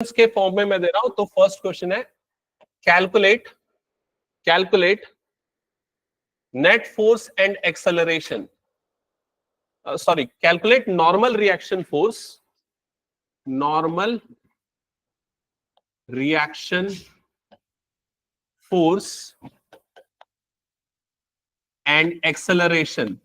के फॉर्म में मैं दे रहा हूं। तो फर्स्ट क्वेश्चन है calculate net force and acceleration, sorry, calculate normal reaction force and acceleration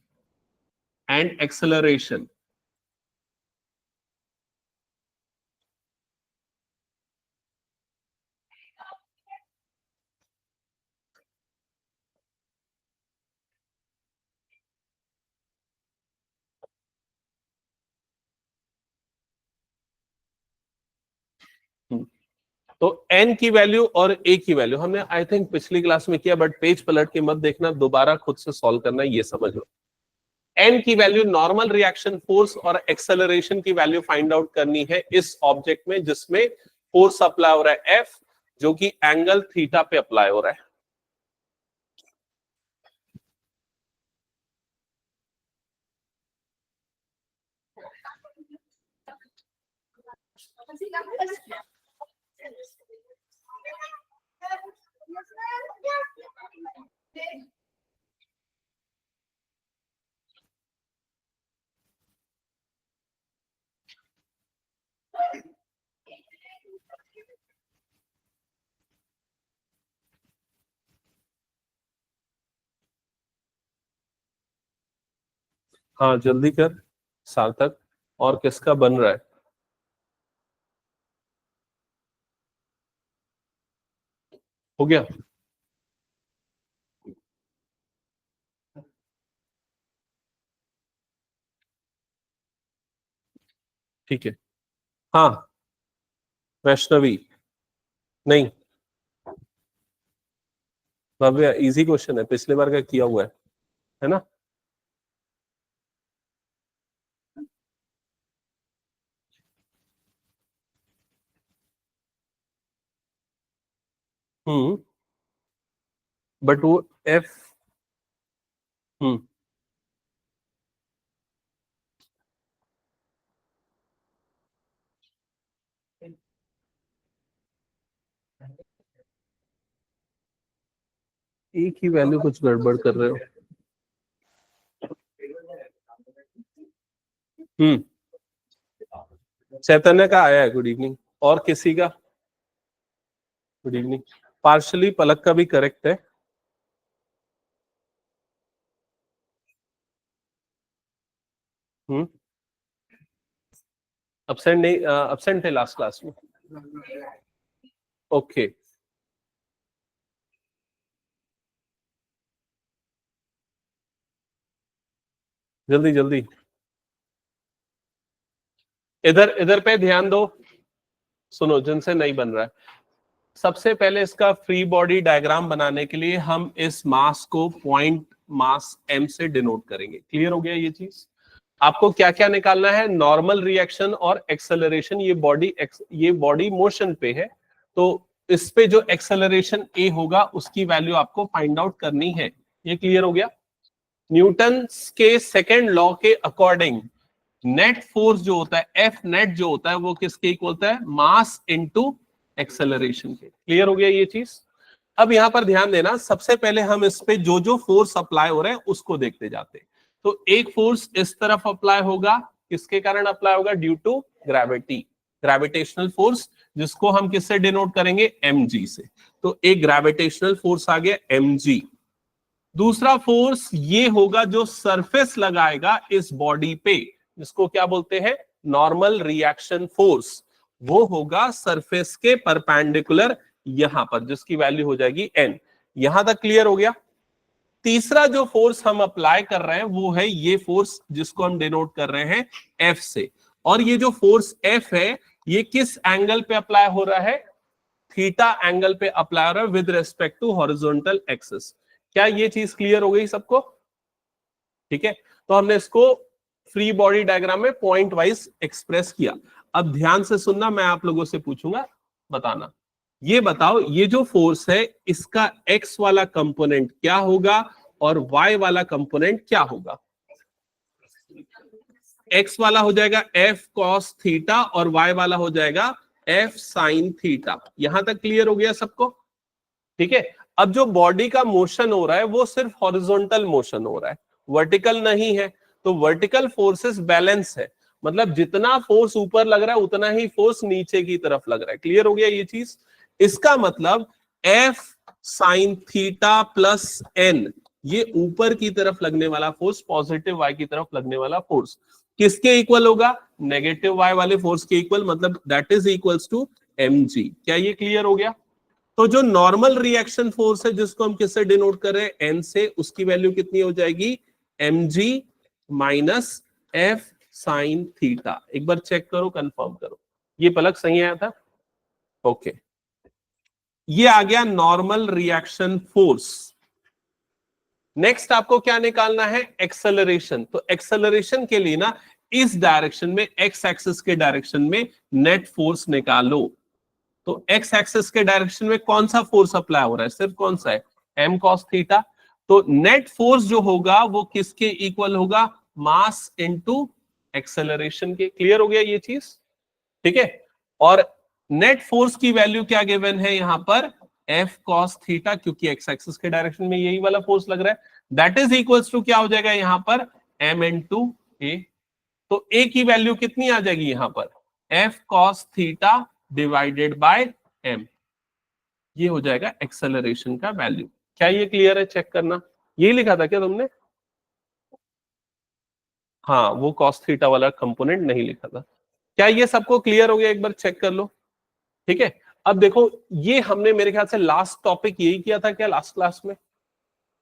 तो n की वैल्यू और a की वैल्यू हमने आई थिंक पिछली क्लास में किया, बट पेज पलट के मत देखना, दोबारा खुद से सॉल्व करना, ये समझ लो। n की वैल्यू नॉर्मल रिएक्शन फोर्स और एक्सेलरेशन की वैल्यू फाइंड आउट करनी है इस ऑब्जेक्ट में जिसमें फोर्स अप्लाई हो रहा है F, जो कि एंगल थीटा पे अप्लाई हो रहा है। हाँ जल्दी कर सार्थक, और किसका बन रहा है? हो गया? ठीक है। हाँ वैष्णवी, नहीं भव्य, इजी क्वेश्चन है, पिछले बार का किया हुआ है ना? बट वो F, एक ही वैल्यू कुछ गड़बड़ कर रहे हो। चैतन्य का आया है गुड इवनिंग, और किसी का? Good evening. पार्शली पलक का भी करेक्ट है। अब्सेंट नहीं, अब्सेंट थे लास्ट क्लास में। ओके जल्दी जल्दी, इधर इधर पे ध्यान दो, सुनो जिनसे नहीं बन रहा है। सबसे पहले इसका फ्री बॉडी डायग्राम बनाने के लिए हम इस मास को पॉइंट मास m से डिनोट करेंगे। क्लियर हो गया ये चीज? आपको क्या क्या निकालना है? नॉर्मल रिएक्शन और एक्सेलरेशन। ये बॉडी मोशन पे है, तो इस पे जो एक्सेलरेशन a होगा उसकी वैल्यू आपको फाइंड आउट करनी है। ये क्लियर हो गया? न्यूटन के सेकेंड लॉ के अकॉर्डिंग नेट फोर्स जो होता है, एफ नेट जो होता है, वो किसके इक्वल होता है? मास इनटू एक्सेलरेशन के। क्लियर हो गया ये चीज? अब यहां पर ध्यान देना, सबसे पहले हम इस पे जो जो फोर्स अप्लाई हो रहे हैं उसको देखते जाते हैं। तो एक फोर्स इस तरफ अप्लाई होगा, किसके कारण अप्लाई होगा? Due to gravity, gravitational force, जिसको हम किससे डिनोट करेंगे? mg से। तो एक ग्रेविटेशनल फोर्स आ गया mg। दूसरा फोर्स ये होगा जो सरफेस लगाएगा इस बॉडी पे, जिसको क्या बोलते हैं? Normal reaction force. वो होगा सरफेस के परपेंडिकुलर यहां पर, जिसकी वैल्यू हो जाएगी n। यहां तक क्लियर हो गया? तीसरा जो फोर्स हम अप्लाई कर रहे हैं वो है ये फोर्स, जिसको हम डिनोट कर रहे हैं F से। और ये जो फोर्स F है, ये किस एंगल पे अप्लाई हो रहा है? थीटा एंगल पे अप्लाई हो रहा है with respect to horizontal axis. क्या ये चीज क्लियर हो गई सबको? ठीक है, तो हमने इसको फ्री बॉडी डायग्राम में पॉइंट वाइज एक्सप्रेस किया। अब ध्यान से सुनना, मैं आप लोगों से पूछूंगा, बताना। ये बताओ, ये जो फोर्स है इसका एक्स वाला कंपोनेंट क्या होगा और वाई वाला कंपोनेंट क्या होगा? एक्स वाला हो जाएगा F cos थीटा और वाई वाला हो जाएगा F साइन थीटा। यहां तक क्लियर हो गया सबको? ठीक है। अब जो बॉडी का मोशन हो रहा है वो सिर्फ हॉरिजॉन्टल मोशन हो रहा है, वर्टिकल नहीं है। तो वर्टिकल फोर्सेस बैलेंस है, मतलब जितना फोर्स ऊपर लग रहा है उतना ही फोर्स नीचे की तरफ लग रहा है। क्लियर हो गया ये चीज? इसका मतलब F sine theta plus n, ये ऊपर की तरफ लगने वाला फोर्स, पॉजिटिव y की तरफ लगने वाला फोर्स किसके इक्वल होगा? नेगेटिव y वाले फोर्स के इक्वल, मतलब that is equals to mg। क्या ये क्लियर हो गया? तो जो नॉर्मल रिएक्शन फोर्स है जिसको हम किससे डिनोट कर रहे हैं? n से, उसकी वैल्यू कितनी हो जाएगी? mg minus f sine theta. एक बार चेक करो, कंफर्म करो ये पलक सही आया था? ओके, ये आ गया नॉर्मल रिएक्शन फोर्स। नेक्स्ट आपको क्या निकालना है? एक्सेलरेशन। तो एक्सेलरेशन के लिए ना इस डायरेक्शन में, एक्स एक्सिस के डायरेक्शन में नेट फोर्स निकालो। तो एक्स एक्सिस के डायरेक्शन में कौन सा फोर्स अप्लाई हो रहा है? सिर्फ कौन सा है? m cos theta. तो नेट फोर्स जो होगा वो किसके इक्वल होगा? मास इनटू एक्सेलरेशन के। क्लियर हो गया ये चीज? ठीक है। और नेट फोर्स की वैल्यू क्या गिवन है यहां पर? f cos थीटा, क्योंकि एक्स एक्सिस के डायरेक्शन में यही वाला फोर्स लग रहा है। दैट इज इक्वल्स टू क्या हो जाएगा यहां पर? m into a। तो a की वैल्यू कितनी आ जाएगी यहां पर? f cos theta divided by m। ये हो जाएगा एक्सेलरेशन का वैल्यू। क्या ये क्लियर है? चेक करना। यही लिखा था क्या तुमने? हाँ, वो cos थीटा वाला कंपोनेंट नहीं लिखा था। क्या ये सबको क्लियर हो गया? एक बार चेक कर लो। ठीक है। अब देखो, ये हमने मेरे ख्याल से लास्ट टॉपिक यही किया था क्या लास्ट क्लास में?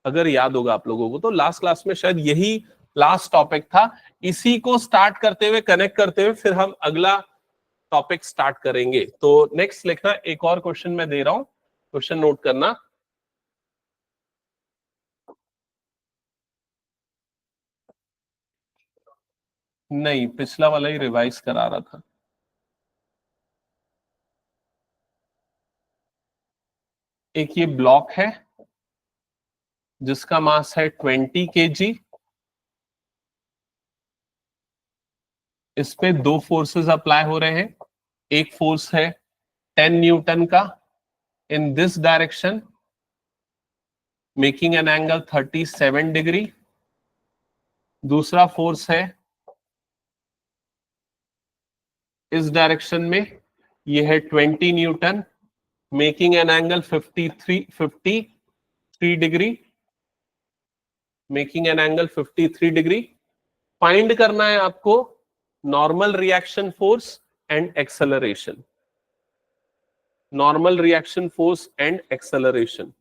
अगर याद होगा आप लोगों को तो लास्ट क्लास में शायद यही लास्ट टॉपिक था। इसी को स्टार्ट करते हुए, कनेक्ट करते हुए फिर हम अगला टॉपिक स्टार्ट करेंगे। तो नेक्स्ट लिखना, एक और क्वेश्चन मैं दे रहा हूं, क्वेश्चन नोट करना। नहीं, पिछला वाला ही रिवाइज करा रहा था। एक ये ब्लॉक है जिसका मास है 20 kg। इस पे दो फोर्सेस अप्लाई हो रहे हैं। एक फोर्स है 10 न्यूटन का in this direction, making an angle 37 degree. दूसरा फोर्स है इस डायरेक्शन में, ये है 20 Newton, making an angle 53 degree, making an angle 53 degree. Find करना है आपको normal reaction force and acceleration. Normal reaction force and acceleration.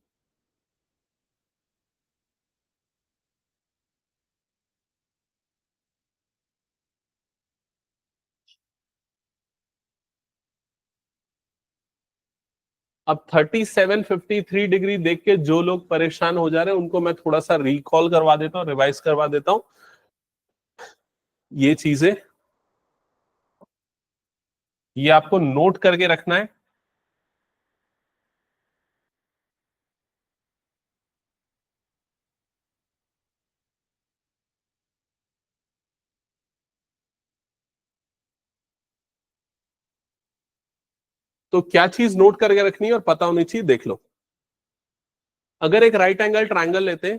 अब 37-53 डिग्री देख के जो लोग परेशान हो जा रहे हैं उनको मैं थोड़ा सा रिकॉल करवा देता हूं, रिवाइज करवा देता हूं ये चीजें। ये आपको नोट करके रखना है। तो क्या चीज नोट करके रखनी है और पता होनी चाहिए, देख लो। अगर एक राइट एंगल ट्रायंगल लेते हैं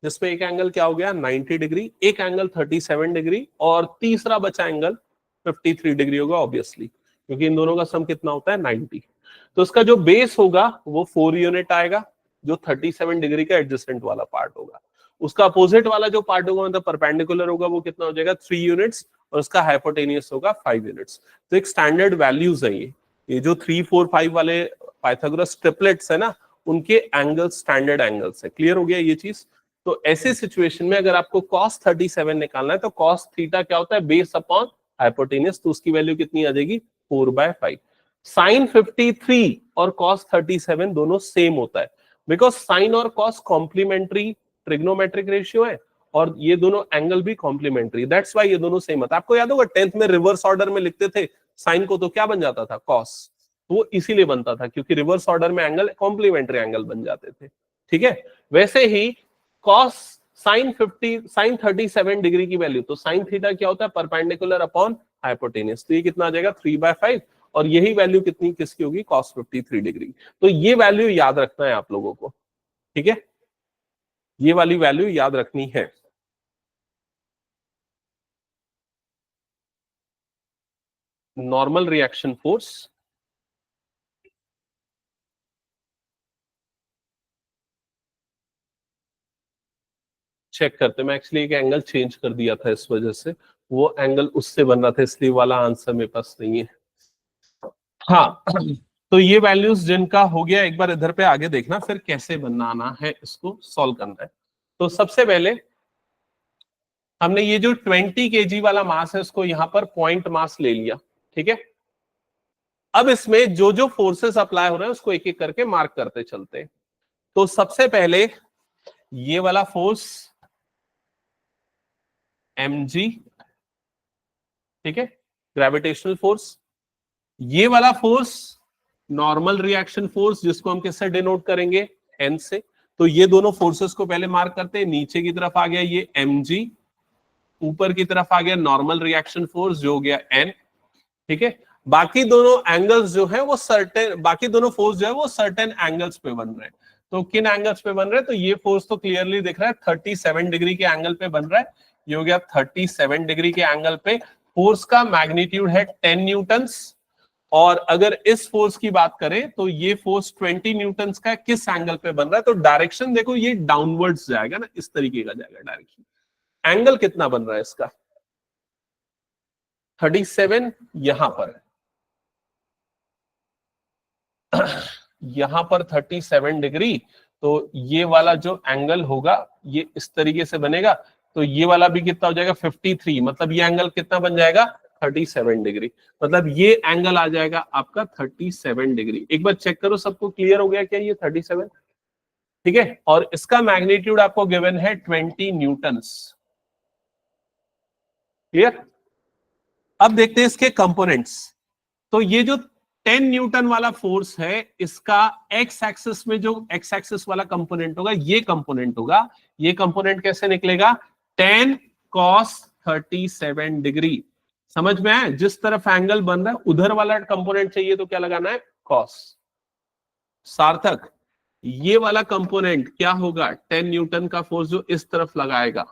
जिसमें एक एंगल क्या हो गया 90 डिग्री, एक एंगल 37 डिग्री और तीसरा बचा एंगल 53 डिग्री होगा ऑब्वियसली, क्योंकि इन दोनों का सम कितना होता है 90। तो इसका जो बेस होगा वो 4 यूनिट आएगा, जो 37 डिग्री का एडजेसेंट वाला पार्ट होगा। उसका अपोजिट वाला जो पार्ट होगा, मतलब परपेंडिकुलर होगा, वो कितना हो जाएगा 3 यूनिट्स, और उसका हाइपोटेनियस होगा 5 यूनिट्स। तो एक स्टैंडर्ड वैल्यूज है ये जो 3, 4, 5 वाले पाइथागोरस ट्रिपलेट्स है ना, उनके एंगल स्टैंडर्ड एंगल्स है। क्लियर हो गया ये चीज? तो ऐसे सिचुएशन में अगर आपको cos 37 निकालना है तो cos थीटा क्या होता है? Base upon hypotenuse. तो उसकी वैल्यू कितनी आ जाएगी? 4/5। साइन 53 और cos 37 दोनों सेम होता है, बिकॉज साइन और cos कॉम्प्लीमेंट्री ट्रिग्नोमेट्रिक रेशियो है और ये दोनों एंगल भी कॉम्प्लीमेंट्री, दैट्स वाई ये दोनों सेम होता है। आपको याद होगा 10th में रिवर्स ऑर्डर में लिखते थे साइन को, तो क्या बन जाता था? cos। तो वो इसीलिए बनता था क्योंकि रिवर्स ऑर्डर में एंगल कॉम्प्लीमेंट्री एंगल बन जाते थे। ठीक है। वैसे ही cos साइन 37 डिग्री की वैल्यू, तो साइन थीटा क्या होता है? Perpendicular upon hypotenuse. तो ये कितना आ जाएगा? 3/5। और यही वैल्यू कितनी किसकी होगी, cos 53 डिग्री। तो ये वैल्यू याद रखना है आप लोगों को, ठीक है, ये वाली वैल्यू याद रखनी है। नॉर्मल रिएक्शन फोर्स चेक करते, मैं एक्चुअली एक एंगल चेंज कर दिया था इस वजह से, वो एंगल उससे बन रहा था, इसलिए वाला आंसर मेरे पास नहीं है। हाँ, तो ये वैल्यूज जिनका हो गया, एक बार इधर पे आगे देखना फिर कैसे बनाना है, इसको सॉल्व करना है। तो सबसे पहले हमने ये जो 20 केजी वाला मास है उसको यहां पर पॉइंट मास ले लिया, ठीक है। अब इसमें जो जो फोर्सेस अप्लाई हो रहे हैं उसको एक एक करके मार्क करते चलते हैं। तो सबसे पहले ये वाला फोर्स mg, ठीक है, ग्रेविटेशनल फोर्स। ये वाला फोर्स नॉर्मल रिएक्शन फोर्स, जिसको हम किससे डिनोट करेंगे, n से। तो ये दोनों फोर्सेस को पहले मार्क करते हैं। नीचे की तरफ आ गया ये mg, ऊपर की तरफ आ गया नॉर्मल रिएक्शन फोर्स जो हो गया n, ठीक है। बाकी दोनों एंगल्स जो है वो सर्टेन, बाकी दोनों फोर्स जो है वो सर्टेन एंगल्स पे बन रहे हैं। तो किन एंगल्स पे बन रहे हैं, तो ये फोर्स तो क्लियरली दिख रहा है 37 डिग्री के एंगल पे बन रहा है। ये हो गया 37 डिग्री के एंगल पे। फोर्स का मैग्नीट्यूड है 10 न्यूटन्स। और अगर इस फोर्स की बात करें तो ये फोर्स 20 न्यूटन्स का किस एंगल पे बन रहा है, तो डायरेक्शन देखो ये डाउनवर्ड्स जाएगा ना, इस तरीके का जाएगा डायरेक्शन। एंगल कितना बन रहा है इसका, 37 यहां पर, यहां पर 37 डिग्री। तो ये वाला जो एंगल होगा ये इस तरीके से बनेगा। तो ये वाला भी कितना हो जाएगा, 53। मतलब ये एंगल कितना बन जाएगा, 37 डिग्री। मतलब ये एंगल आ जाएगा आपका 37 डिग्री। एक बार चेक करो सबको क्लियर हो गया क्या ये 37, ठीक है। और इसका मैग्नीट्यूड आपको गिवन है 20 न्यूटन्स, क्लियर। अब देखते हैं इसके कंपोनेंट्स। तो ये जो 10 न्यूटन वाला फोर्स है, इसका एक्स एक्सिस में जो एक्स एक्सिस वाला कंपोनेंट होगा ये कंपोनेंट होगा। ये कंपोनेंट कैसे निकलेगा, 10 cos 37 डिग्री। समझ में आया, जिस तरफ एंगल बन रहा है उधर वाला कंपोनेंट चाहिए तो क्या लगाना है, cos। सार्थक, ये वाला कंपोनेंट क्या होगा, 10 न्यूटन का फोर्स जो इस तरफ लगाएगा,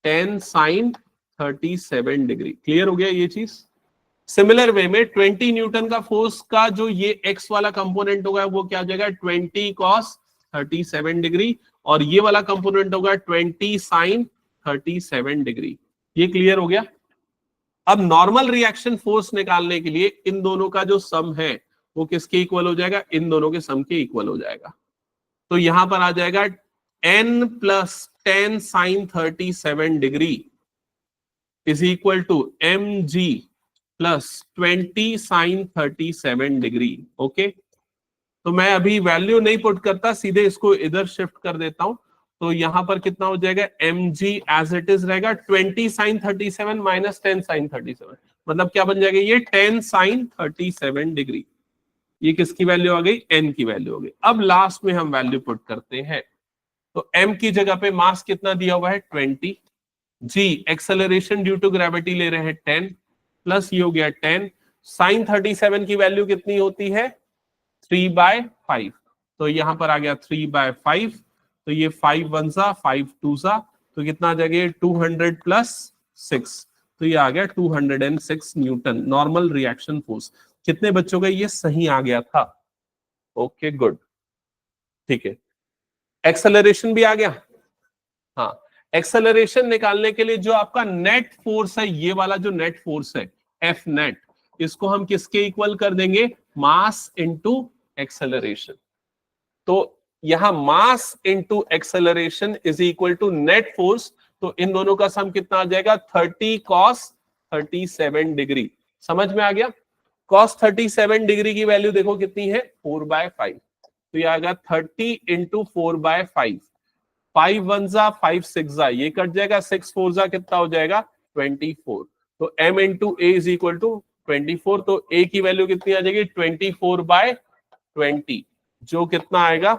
10 sin 37 डिग्री। क्लियर हो गया ये चीज। सिमिलर वे में 20 न्यूटन का फोर्स का जो ये एक्स वाला कंपोनेंट होगा वो क्या हो जाएगा, 20 cos 37 डिग्री। और ये वाला कंपोनेंट होगा 20 sin 37 डिग्री। ये क्लियर हो गया। अब नॉर्मल रिएक्शन फोर्स निकालने के लिए इन दोनों का जो सम है वो किसके इक्वल हो जाएगा, इन दोनों के सम के इक्वल हो जाएगा। तो यहां पर आ जाएगा n plus 10 sin 37 degree is equal to mg plus 20 sin 37 degree. Okay, तो मैं अभी वैल्यू नहीं पुट करता, सीधे इसको इधर शिफ्ट कर देता हूं। तो यहां पर कितना हो जाएगा, mg एज इट इज रहेगा 20 sin 37 माइनस 10 sin 37। मतलब क्या बन जाएगा ये 10 sin 37 डिग्री। ये किसकी वैल्यू आ गई, n की वैल्यू हो गई। अब लास्ट में हम वैल्यू पुट करते हैं। तो m की जगह पे मास कितना दिया हुआ है 20, g acceleration due to gravity ले रहे हैं 10, प्लस ये हो गया 10। साइन 37 की वैल्यू कितनी होती है, 3/5। तो यहां पर आ गया 3/5। तो ये 5 1 सा 5 2 सा, तो कितना आ जाएगा 200 प्लस 6। तो ये आ गया 206 न्यूटन नॉर्मल रिएक्शन फोर्स। कितने बच्चों का ये सही आ गया था, ओके गुड, ठीक है। एक्सेलरेशन भी आ गया, हाँ। एक्सेलरेशन निकालने के लिए जो आपका नेट फोर्स है, ये वाला जो नेट फोर्स है एफ नेट, इसको हम किसके इक्वल कर देंगे, मास इनटू एक्सेलरेशन। तो यहां mass into acceleration is equal to net force. तो इन दोनों का सम कितना आ जाएगा, 30 cos 37 डिग्री। समझ में आ गया। cos 37 डिग्री की वैल्यू देखो कितनी है, 4/5। तो ये आएगा 30 इंटू 4/5। 5 1 जा 5 6 जा, ये कट जाएगा, 6 4 जा कितना हो जाएगा 24। तो m into a is equal to 24। तो a की वैल्यू कितनी आ जाएगी 24/20, जो कितना आएगा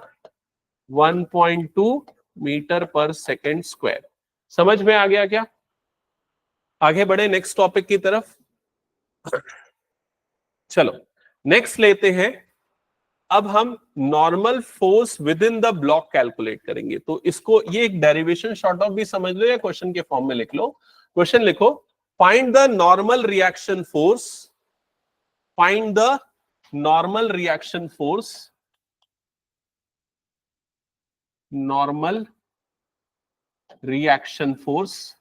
1.2 मीटर पर सेकेंड स्क्वायर। समझ में आ गया क्या। आगे बढ़े नेक्स्ट टॉपिक की तरफ। चलो नेक्स्ट लेते हैं। अब हम normal force with in the block calculate करेंगे। तो इसको ये एक डेरिवेशन शॉर्ट ऑफ भी समझ लो या क्वेश्चन के फॉर्म में लिख लो। क्वेश्चन लिखो, find the normal reaction force, find the normal reaction force, normal reaction force,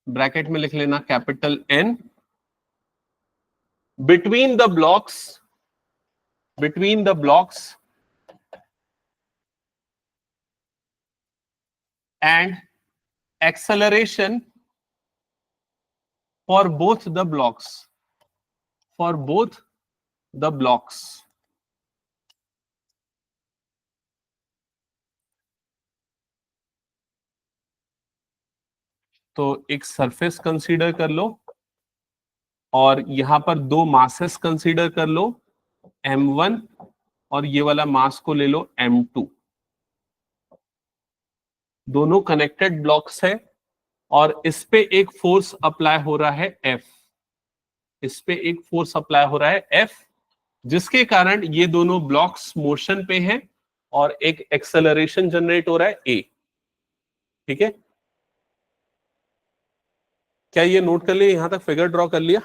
bracket में लिख लेना capital N, between the blocks and acceleration for both the blocks, for both the blocks. तो एक surface consider कर लो और यहां पर दो मासेस कंसीडर कर लो, m1 और ये वाला मास को ले लो m2। दोनों कनेक्टेड ब्लॉक्स है और इस पे एक फोर्स अप्लाई हो रहा है F, इस पे एक फोर्स अप्लाई हो रहा है F, जिसके कारण ये दोनों ब्लॉक्स मोशन पे हैं और एक एक्सेलरेशन जनरेट हो रहा है A। ठीक है, क्या ये नोट कर लिया? यहां तक फिगर ड्रॉ कर लिया?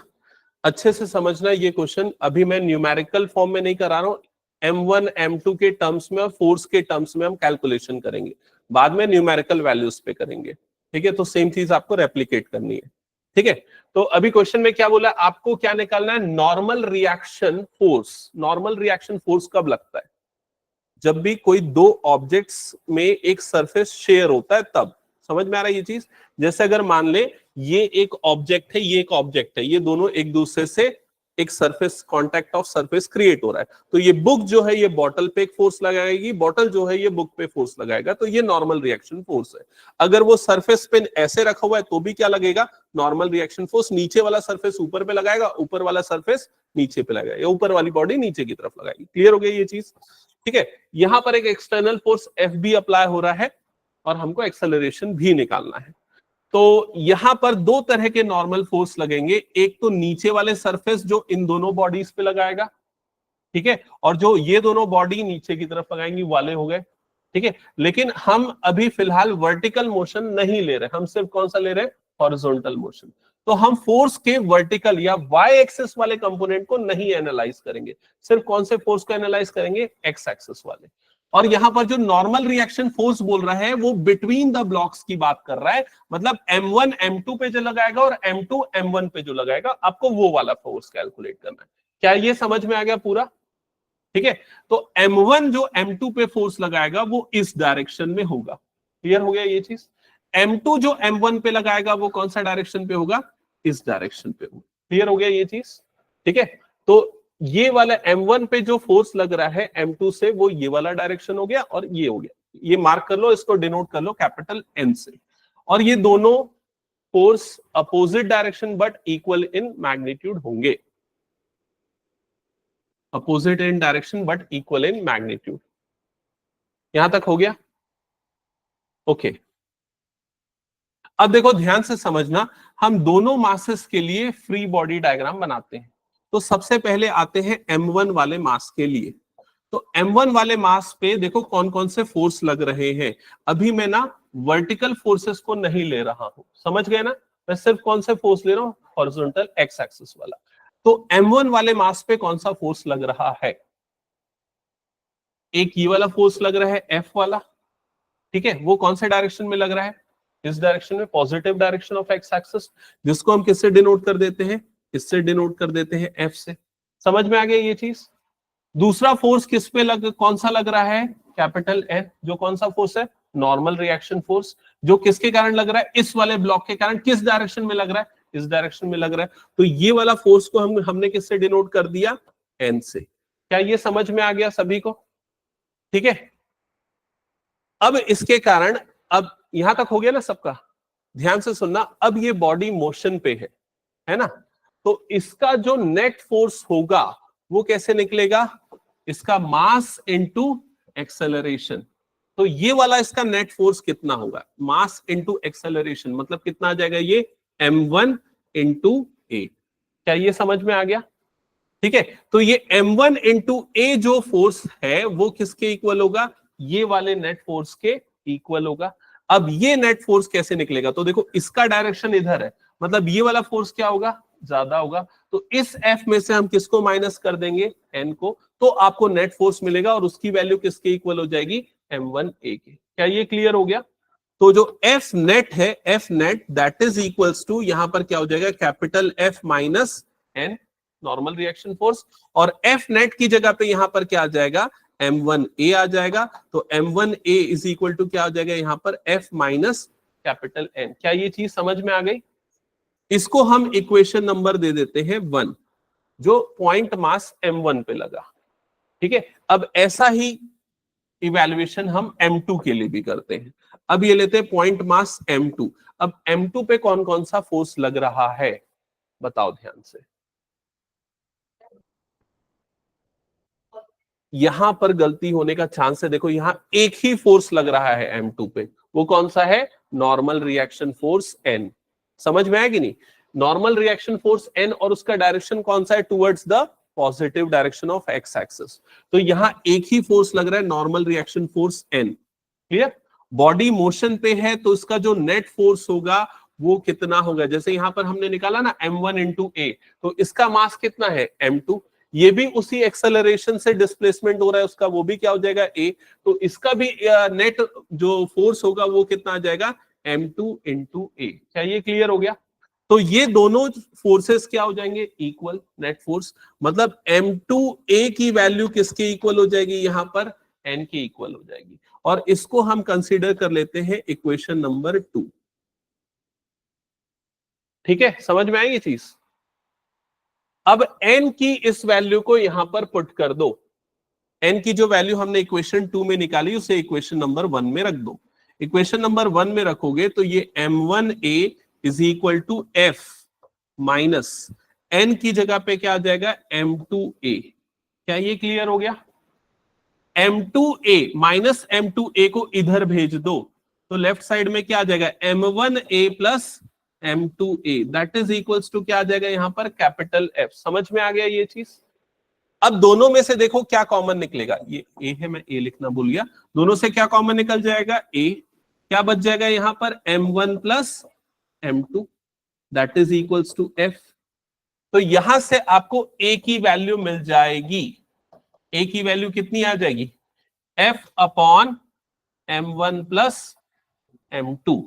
अच्छे से समझना ये क्वेश्चन अभी मैं न्यूमेरिकल फॉर्म में नहीं करा रहा हूं, m1 m2 के टर्म्स में और फोर्स के टर्म्स में हम कैलकुलेशन करेंगे, बाद में न्यूमेरिकल वैल्यूज पे करेंगे। ठीक है, तो सेम चीज आपको रेप्लिकेट करनी है। ठीक है, तो अभी क्वेश्चन में क्या बोला, आपको क्या निकालना है? Normal reaction force. Normal reaction force कब लगता है? जब भी कोई दो ऑब्जेक्ट्स में एक सरफेस शेयर होता है तब। समझ में आ रहा है ये चीज? जैसे अगर मान ले ये एक ऑब्जेक्ट है, ये एक ऑब्जेक्ट है, ये दोनों एक दूसरे से एक surface, contact of surface create हो रहा है, तो ये बुक जो है ये बॉटल पे एक फोर्स लगाएगी, बॉटल जो है ये बुक पे फोर्स लगाएगा, तो ये नॉर्मल रिएक्शन फोर्स है। अगर वो सरफेस पे ऐसे रखा हुआ है तो भी क्या लगेगा? Normal reaction force. नीचे वाला सरफेस ऊपर पे लगाएगा, ऊपर वाला सरफेस नीचे पे लगाएगा, या ऊपर वाली बॉडी नीचे की तरफ लगाएगी। क्लियर हो गया ये चीज? ठीक है, यहां पर एक एक्सटर्नल फोर्स F भी अप्लाई हो रहा है और हमको एक्सेलरेशन भी निकालना है। तो यहां पर दो तरह के नॉर्मल फोर्स लगेंगे, एक तो नीचे वाले सरफेस जो इन दोनों बॉडीज पे लगाएगा, ठीक है, और जो ये दोनों बॉडी नीचे की तरफ लगाएंगी वाले हो गए। ठीक है, लेकिन हम अभी फिलहाल वर्टिकल मोशन नहीं ले रहे, हम सिर्फ कौन सा ले रहे हैं? Horizontal motion. तो हम फोर्स के वर्टिकल या वाई एक्सिस वाले कंपोनेंट को नहीं एनालाइज करेंगे, सिर्फ कौन से फोर्स को एनालाइज करेंगे? एक्स एक्सिस वाले। और यहां पर जो नॉर्मल रिएक्शन फोर्स बोल रहा है वो बिटवीन द ब्लॉक्स की बात कर रहा है, मतलब m1 m2 पे जो लगाएगा और m2 m1 पे जो लगाएगा, आपको वो वाला फोर्स कैलकुलेट करना है। क्या ये समझ में आ गया पूरा? ठीक है, तो m1 जो m2 पे फोर्स लगाएगा वो इस डायरेक्शन में होगा। क्लियर हो गया ये चीज? m2 जो m1 पे लगाएगा वो कौन सा डायरेक्शन पे होगा? इस डायरेक्शन पे होगा। क्लियर हो गया ये चीज? ठीक है, तो ये वाला m1 पे जो फोर्स लग रहा है m2 से, वो ये वाला डायरेक्शन हो गया और ये हो गया। ये मार्क कर लो, इसको डिनोट कर लो कैपिटल N से। और ये दोनों force opposite direction but equal in magnitude होंगे, opposite in direction but equal in magnitude. यहां तक हो गया? ओके, अब देखो ध्यान से समझना, हम दोनों मासेस के लिए फ्री बॉडी डायग्राम बनाते हैं। तो सबसे पहले आते हैं m1 वाले मास के लिए। तो m1 वाले मास पे देखो कौन कौन से फोर्स लग रहे हैं। अभी मैं ना वर्टिकल फोर्सेस को नहीं ले रहा हूं, समझ गए ना? मैं सिर्फ कौन से फोर्स ले रहा हूं? हॉरिजॉन्टल एक्स एक्सिस वाला। तो m1 वाले मास पे कौन सा फोर्स लग रहा है? एक ये वाला फोर्स लग रहा है F वाला। ठीक है, वो कौन से डायरेक्शन में लग रहा है? इस डायरेक्शन में, positive direction of x axis, जिसको हम किससे डिनोट कर देते हैं? इससे डिनोट कर देते हैं F से। समझ में आ गया ये चीज? दूसरा फोर्स किस पे कौन सा लग रहा है? कैपिटल N, जो कौन सा फोर्स है? नॉर्मल रिएक्शन फोर्स, जो किसके कारण लग रहा है? इस वाले ब्लॉक के कारण। किस डायरेक्शन में लग रहा है? इस डायरेक्शन में लग रहा है। तो ये वाला फोर्स को हमने किससे डिनोट कर दिया? N से। क्या ये समझ में आ गया सभी को? ठीक है, अब इसके कारण, अब यहां तक हो गया ना सबका? ध्यान से सुनना, अब ये बॉडी मोशन पे है ना? तो इसका जो नेट फोर्स होगा वो कैसे निकलेगा? इसका मास इनटू एक्सेलरेशन। तो ये वाला इसका नेट फोर्स कितना होगा? मास इनटू एक्सेलरेशन, मतलब कितना आ जाएगा ये? m1 इंटू ए। क्या ये समझ में आ गया? ठीक है, तो ये m1 इंटू ए जो फोर्स है वो किसके इक्वल होगा? ये वाले नेट फोर्स के इक्वल होगा। अब ये नेट फोर्स कैसे निकलेगा? तो देखो इसका डायरेक्शन इधर है, मतलब ये वाला फोर्स क्या होगा? ज्यादा होगा। तो इस F में से हम किसको माइनस कर देंगे? N को, तो आपको नेट फोर्स मिलेगा और उसकी वैल्यू किसके इक्वल हो जाएगी? m1a के। क्या ये क्लियर हो गया? तो जो F नेट है, F net that is equals to, यहां पर क्या हो जाएगा? Capital F minus N normal reaction force, और F नेट की जगह पे यहां पर क्या आ जाएगा? m1a आ जाएगा। तो m1a इज इक्वल टू क्या हो जाएगा यहां पर? F minus capital N। क्या ये चीज समझ में आ गई? इसको हम इक्वेशन नंबर दे देते हैं 1, जो पॉइंट मास m1 पे लगा। ठीक है, अब ऐसा ही इवैल्यूएशन हम m2 के लिए भी करते हैं। अब ये लेते हैं पॉइंट मास m2। अब m2 पे कौन कौन सा फोर्स लग रहा है बताओ ध्यान से। यहां पर गलती होने का चांस है, देखो यहां एक ही फोर्स लग रहा है m2 पे। वो कौन सा है? Normal reaction force n। समझ में आया कि नहीं? नॉर्मल रिएक्शन फोर्स n और उसका डायरेक्शन कौन सा है? Towards the positive direction of x axis. तो यहां एक ही फोर्स लग रहा है, normal reaction force n। Clear? Body motion पे है तो इसका जो नेट फोर्स होगा वो कितना होगा? जैसे यहां पर हमने निकाला ना m1 इंटू ए, तो इसका मास कितना है? m2। ये भी उसी एक्सेलरेशन से डिस्प्लेसमेंट हो रहा है उसका, वो भी क्या हो जाएगा? a। तो इसका भी नेट जो फोर्स होगा वो कितना आ जाएगा? m2 इंटू ए। क्या ये क्लियर हो गया? तो ये दोनों फोर्सेस क्या हो जाएंगे? Equal net force. मतलब m2a की वैल्यू किसके इक्वल हो जाएगी? यहां पर n की इक्वल हो जाएगी। और इसको हम कंसीडर कर लेते हैं इक्वेशन नंबर 2। ठीक है, समझ में आएगी चीज? अब n की इस वैल्यू को यहां पर पुट कर दो। n की जो वैल्यू हमने इक्वेशन 2 में निकाली उसे इक्वेशन नंबर 1 में रख दो। इक्वेशन नंबर 1 में रखोगे तो ये m1a is equal to f minus n की जगह पे क्या आ जाएगा? m2a। क्या ये क्लियर हो गया? m2a माइनस m2a को इधर भेज दो तो लेफ्ट साइड में क्या आ जाएगा? m1a plus m2a that is equals to क्या आ जाएगा यहां पर? Capital F। समझ में आ गया ये चीज? अब दोनों में से देखो क्या कॉमन निकलेगा। ये a है, मैं a लिखना भूल गया। दोनों से क्या कॉमन निकल जाएगा? a। क्या बच जाएगा यहां पर? m1 plus m2 that is equals to F। तो यहां से आपको a की वैल्यू मिल जाएगी। a की वैल्यू कितनी आ जाएगी? F upon m1 plus m2।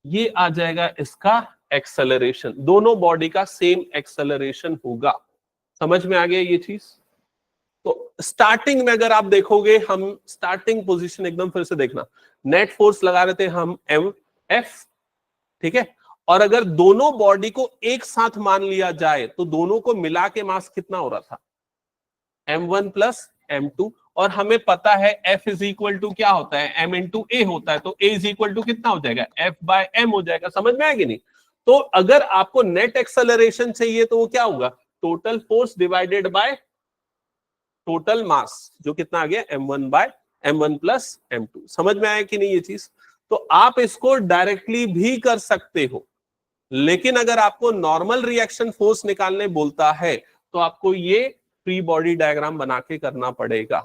ये आ जाएगा इसका एक्सेलरेशन। दोनों बॉडी का सेम एक्सेलरेशन होगा। समझ में आ गया ये चीज? तो स्टार्टिंग में अगर आप देखोगे, हम स्टार्टिंग पोजीशन एकदम फिर से देखना, नेट फोर्स लगा रहे थे हम F। ठीक है, और अगर दोनों बॉडी को एक साथ मान लिया जाए तो दोनों को मिला के मास कितना हो रहा था? m1 plus m2। और हमें पता है F इज इक्वल टू क्या होता है? m इंटू ए होता है। तो A इज इक्वल टू कितना हो जाएगा? F बाय m हो जाएगा। समझ में आएगी नहीं? तो अगर आपको नेट एक्सेलरेशन चाहिए तो वो क्या होगा? Total force divided by total mass, जो कितना आ गया? m1 bye m1 plus m2। समझ में आया कि नहीं ये चीज? तो आप इसको डायरेक्टली भी कर सकते हो, लेकिन अगर आपको नॉर्मल रिएक्शन फोर्स निकालने बोलता है तो आपको ये फ्री बॉडी डायग्राम बना के करना पड़ेगा,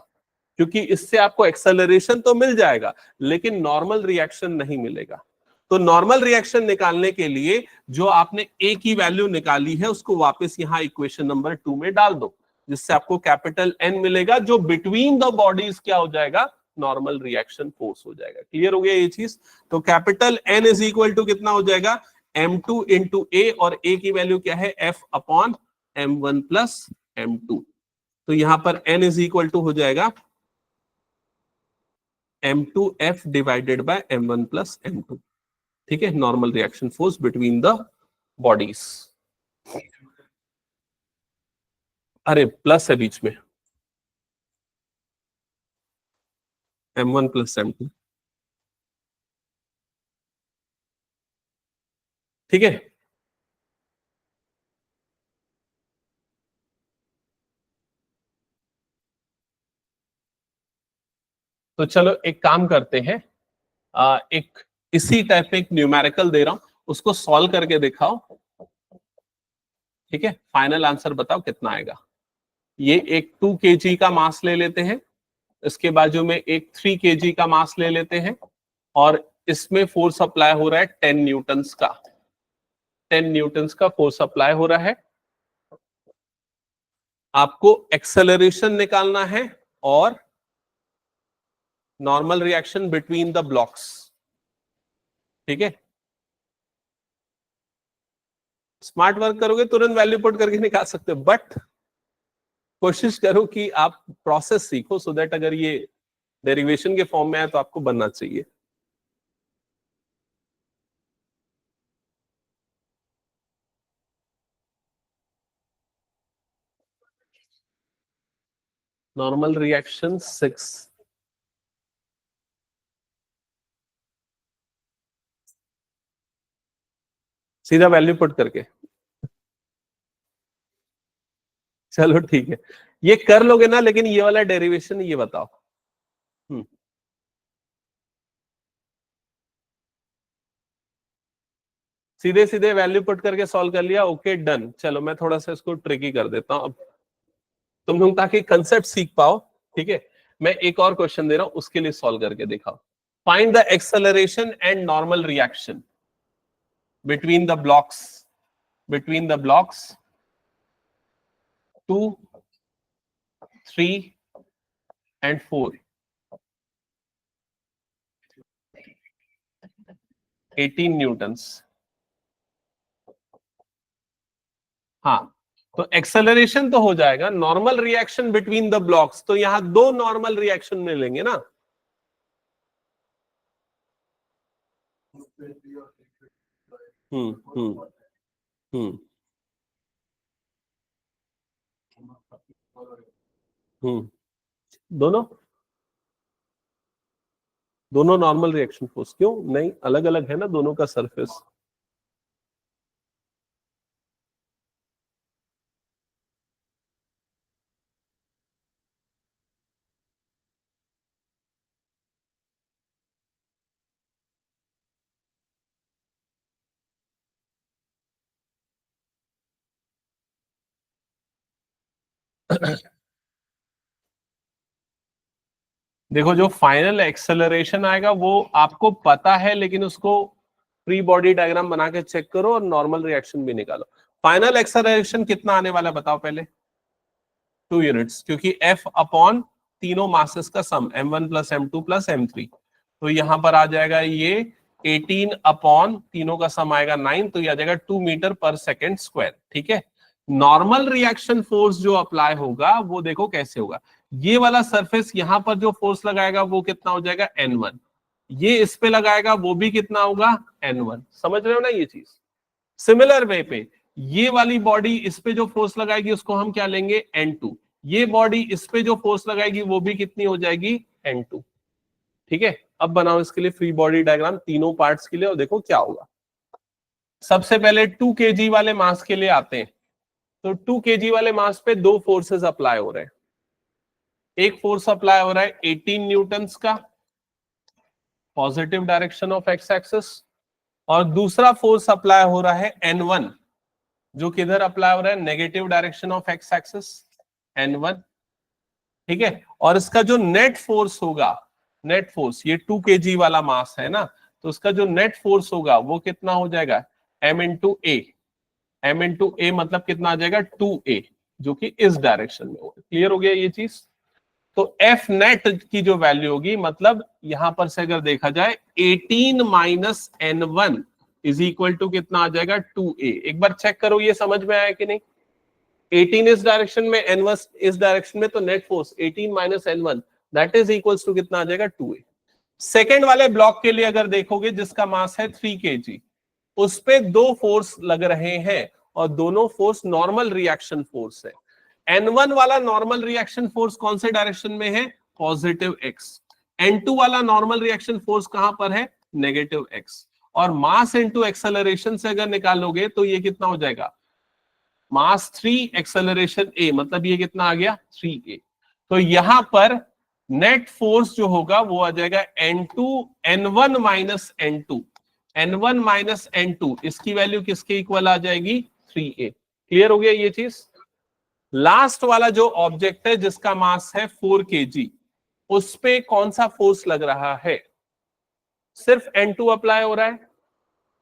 क्योंकि इससे आपको एक्सेलरेशन तो मिल जाएगा लेकिन नॉर्मल रिएक्शन नहीं मिलेगा। तो नॉर्मल रिएक्शन निकालने के लिए जो आपने ए की वैल्यू निकाली है उसको वापस यहां इक्वेशन नंबर 2 में डाल दो, जिससे आपको कैपिटल एन मिलेगा, जो बिटवीन द बॉडीज क्या हो जाएगा? नॉर्मल रिएक्शन फोर्स हो जाएगा। क्लियर हो गया ये चीज? तो capital N is equal to कितना हो जाएगा? m2 इंटू ए, और a की वैल्यू क्या है? F upon m1 plus m2। तो यहां पर n इज इक्वल टू हो जाएगा m2f divided by m1 plus m2। ठीक है, normal reaction force between the bodies. अरे प्लस है बीच में, m1 प्लस m2। ठीक है, तो चलो एक काम करते हैं, एक इसी टाइप पे एक न्यूमेरिकल दे रहा हूं, उसको सॉल्व करके दिखाओ। ठीक है, फाइनल आंसर बताओ कितना आएगा। ये एक 2 kg का मास ले लेते हैं, इसके बाजू में एक 3 kg का मास ले लेते हैं, और इसमें फोर्स अप्लाई हो रहा है 10 न्यूटन्स का, 10 न्यूटन्स का फोर्स अप्लाई हो रहा है। आपको एक्सेलरेशन निकालना है और normal reaction between the blocks. ठीक है, स्मार्ट वर्क करोगे तुरंत वैल्यू पुट करके निकाल सकते हो, बट कोशिश करो कि आप प्रोसेस सीखो, सो दैट अगर ये डेरिवेशन के फॉर्म में आए तो आपको बनना चाहिए। नॉर्मल रिएक्शन 6, सीधा वैल्यू पुट करके। चलो ठीक है, ये कर लोगे ना, लेकिन ये वाला डेरिवेशन ये बताओ। सीधे सीधे वैल्यू पुट करके सॉल्व कर लिया, ओके डन। चलो मैं थोड़ा सा इसको ट्रिकी कर देता हूं अब तुम लोग, ताकि कंसेप्ट सीख पाओ। ठीक है, मैं एक और क्वेश्चन दे रहा हूं, उसके लिए सॉल्व करके दिखाओ। Find the acceleration and normal reaction between the blocks, between the blocks 2, 3 and 4, 18 Newton's. हाँ, तो एक्सेलरेशन तो हो जाएगा, normal reaction between the blocks, तो यहां दो नॉर्मल रिएक्शन मिलेंगे ना। हम्म हम्म हम्म दोनों दोनों नॉर्मल रिएक्शन फोर्स, क्यों नहीं, अलग अलग है ना दोनों का सरफेस। देखो, जो फाइनल एक्सेलरेशन आएगा वो आपको पता है, लेकिन उसको फ्री बॉडी डायग्राम बना के चेक करो और नॉर्मल रिएक्शन भी निकालो। फाइनल एक्सेलरेशन कितना आने वाला बताओ पहले। 2 यूनिट्स, क्योंकि F अपॉन तीनों मासेस का सम m1 plus m2 plus m3, तो यहां पर आ जाएगा ये 18 अपॉन तीनों का सम आएगा 9, तो ये आ जाएगा 2 मीटर पर सेकेंड स्क्वायर। ठीक है, नॉर्मल रिएक्शन फोर्स जो अप्लाई होगा वो देखो कैसे होगा। ये वाला सरफेस यहां पर जो फोर्स लगाएगा वो कितना हो जाएगा N1, ये इस पे लगाएगा वो भी कितना होगा N1। समझ रहे हो ना ये चीज। सिमिलर वे पे ये वाली बॉडी इस पे जो फोर्स लगाएगी उसको हम क्या लेंगे N2, ये बॉडी इस पे जो फोर्स लगाएगी वो भी कितनी हो जाएगी N2। ठीक है, अब बनाओ इसके लिए फ्री बॉडी डायग्राम तीनों पार्ट्स के लिए और देखो क्या होगा। सबसे पहले 2 kg वाले मास के लिए आते हैं, तो 2 kg वाले मास पे दो फोर्सेस अप्लाई हो रहे हैं। एक फोर्स अप्लाई हो रहा है 18 न्यूटन्स का, positive direction of x axis, और दूसरा फोर्स अप्लाई हो रहा है N1, जो किधर अप्लाई हो रहा है negative direction of x axis, N1। ठीक है, और इसका जो नेट फोर्स होगा, नेट फोर्स ये 2 kg वाला मास है ना, तो उसका जो नेट फोर्स होगा वो कितना हो जाएगा m इंटू ए, m इंटू ए मतलब कितना आ जाएगा 2a, जो कि इस डायरेक्शन में होगा। क्लियर हो गया ये चीज। तो F नेट की जो वैल्यू होगी, मतलब यहां पर से अगर देखा जाए 18 minus N1 is equal to कितना आ जाएगा 2a। एक बार चेक करो ये समझ में आया कि नहीं। 18 इस डायरेक्शन में, N1 इस डायरेक्शन में, तो net force 18 minus N1 that is equals to कितना आ जाएगा 2a। सेकेंड वाले ब्लॉक के लिए अगर देखोगे जिसका मास है 3 kg, उस पे दो फोर्स लग रहे हैं और दोनों फोर्स नॉर्मल रिएक्शन फोर्स है। N1 वाला नॉर्मल रिएक्शन फोर्स कौन से डायरेक्शन में है, पॉजिटिव x। N2 वाला नॉर्मल रिएक्शन फोर्स कहां पर है, नेगेटिव x। और मास इनटू एक्सेलरेशन से अगर निकालोगे तो ये कितना हो जाएगा, मास 3 एक्सेलरेशन a, मतलब ये कितना आ गया 3a। तो यहां पर नेट फोर्स जो होगा वो आ जाएगा N1 minus N2, N1 minus N2, इसकी वैल्यू किसके इक्वल आ जाएगी 3a। क्लियर हो गया ये चीज। लास्ट वाला जो ऑब्जेक्ट है जिसका मास है 4 kg, उस पे कौन सा फोर्स लग रहा है? सिर्फ N2 अप्लाई हो रहा है,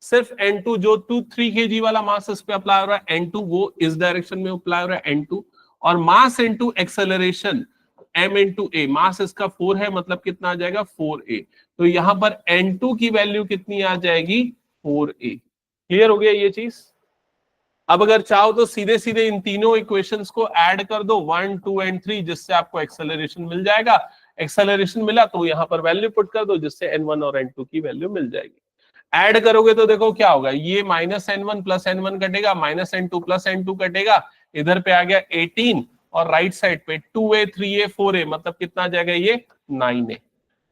सिर्फ N2 जो 3 kg वाला मास इस पे अप्लाई हो रहा है, N2 वो इस डायरेक्शन में अप्लाई हो रहा है N2, और mass into acceleration m into ए, मास इसका 4 है, मतलब कितना आ जाएगा 4a। तो यहां पर N2 की वैल्यू कितनी आ जाएगी 4a। क्लियर हो गया ये चीज। अब अगर चाहो तो सीधे सीधे इन तीनों इक्वेशंस को ऐड कर दो 1, 2 एंड 3, जिससे आपको एक्सेलरेशन मिल जाएगा। एक्सेलरेशन मिला तो यहां पर वैल्यू पुट कर दो, जिससे n1 और n2 की वैल्यू मिल जाएगी। ऐड करोगे तो देखो क्या होगा, ये -n1 प्लस n1 कटेगा, -n2 प्लस n2 कटेगा, इधर पे आ गया 18 और राइट साइड पे 2a 3a 4a, मतलब कितना आ जाएगा ये 9a।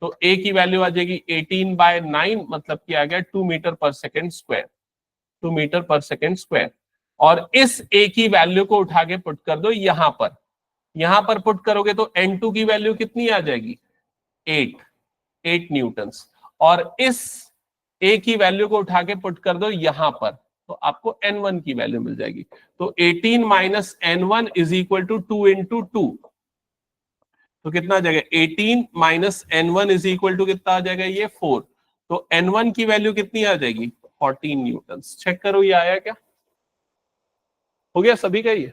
तो a की वैल्यू आ जाएगी 18/9, मतलब क्या आ गया 2 metre per second square, 2 metre per second square. और इस a की वैल्यू को उठा के पुट कर दो यहां पर पुट करोगे तो n2 की वैल्यू कितनी आ जाएगी 8 न्यूटन्स, और इस a की वैल्यू को उठा के पुट कर दो यहां पर, तो आपको n1 की वैल्यू मिल जाएगी। तो 18 minus n1 is equal to 2 into 2, तो कितना आ जाएगा 18 minus n1 is equal to कितना आ जाएगा ये 4। तो n1 की वैल्यू कितनी आ जाएगी 14 न्यूटन्स। चेक करो ये आया क्या, हो गया सभी का ये।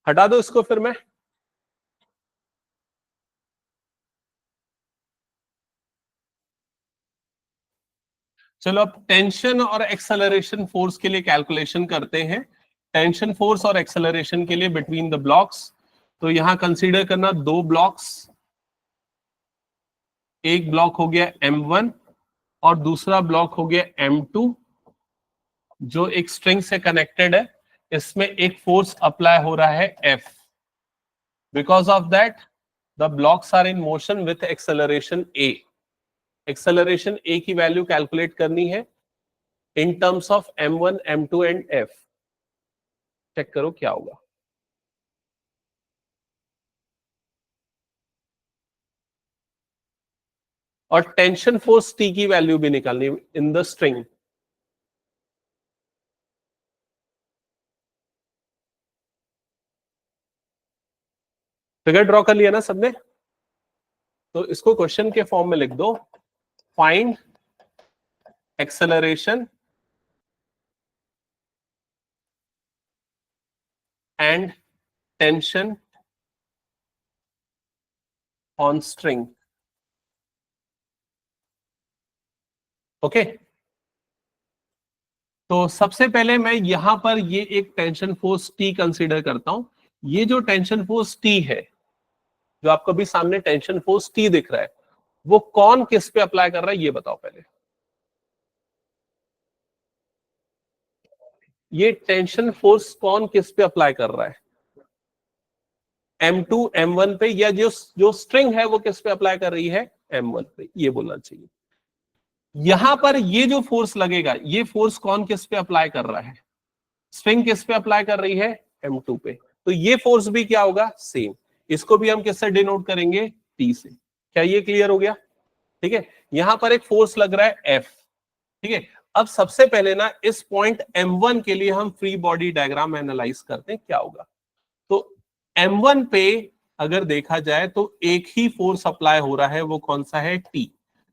हटा दो इसको फिर मैं। चलो अब टेंशन और एक्सेलरेशन फोर्स के लिए कैलकुलेशन करते हैं। टेंशन फोर्स और एक्सेलरेशन के लिए बिटवीन द ब्लॉक्स, तो यहां कंसीडर करना 2 ब्लॉक्स, एक ब्लॉक हो गया M1 और दूसरा ब्लॉक हो गया M2, जो एक स्ट्रिंग से कनेक्टेड है। इसमें एक फोर्स अप्लाई हो रहा है F। Because of that the blocks are in motion with acceleration A। Acceleration A की वैल्यू कैलकुलेट करनी है in terms of M1, M2 and F। Check करो क्या होगा। और टेंशन फोर्स T की वैल्यू भी निकालनी in the string. Figure draw कर लिया ना सबने, तो इसको क्वेश्चन के फॉर्म में लिख दो, find acceleration and tension on string. Okay, तो सबसे पहले मैं यहां पर ये एक टेंशन फोर्स T कंसीडर करता हूं। ये जो टेंशन फोर्स T है, जो आपको भी सामने टेंशन फोर्स T दिख रहा है, वो कौन किस पे अप्लाई कर रहा है ये बताओ पहले। ये टेंशन फोर्स कौन किस पे अप्लाई कर रहा है, M2 M1 पे, या जो स्ट्रिंग है वो किस पे अप्लाई कर रही है M1 पे, ये बोलना चाहिए। यहां पर ये जो फोर्स लगेगा, ये फोर्स कौन किस पे अप्लाई कर रहा है, स्ट्रिंग किस पे अप्लाई कर रही है M2 पे। तो ये फोर्स भी क्या होगा सेम, इसको भी हम किससे डिनोट करेंगे T से। क्या ये क्लियर हो गया? ठीक है, यहां पर एक फोर्स लग रहा है F। ठीक है, अब सबसे पहले ना इस पॉइंट M1 के लिए हम फ्री बॉडी डायग्राम एनालाइज करते हैं क्या होगा। तो M1 पे अगर देखा जाए तो एक ही फोर्स अप्लाई हो रहा है, वो कौन सा है T।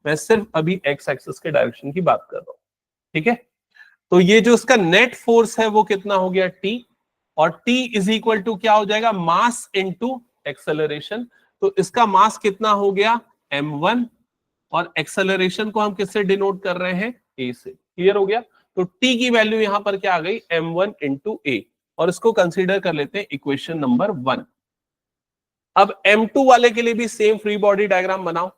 मैं सिर्फ अभी एक्स एक्सिस के डायरेक्शन की बात कर रहा हूं। ठीक है, तो ये जो इसका नेट फोर्स है वो कितना हो गया T, और T इज इक्वल टू क्या हो जाएगा मास इनटू एक्सेलरेशन। तो इसका मास कितना हो गया M1, और एक्सेलरेशन को हम किससे डिनोट कर रहे हैं A से। क्लियर हो गया? तो T की वैल्यू यहां पर क्या आ गई M1 इंटू A, और इसको कंसीडर कर लेते हैं इक्वेशन नंबर 1। अब M2 वाले के लिए भी सेम फ्री बॉडी डायग्राम बनाओ।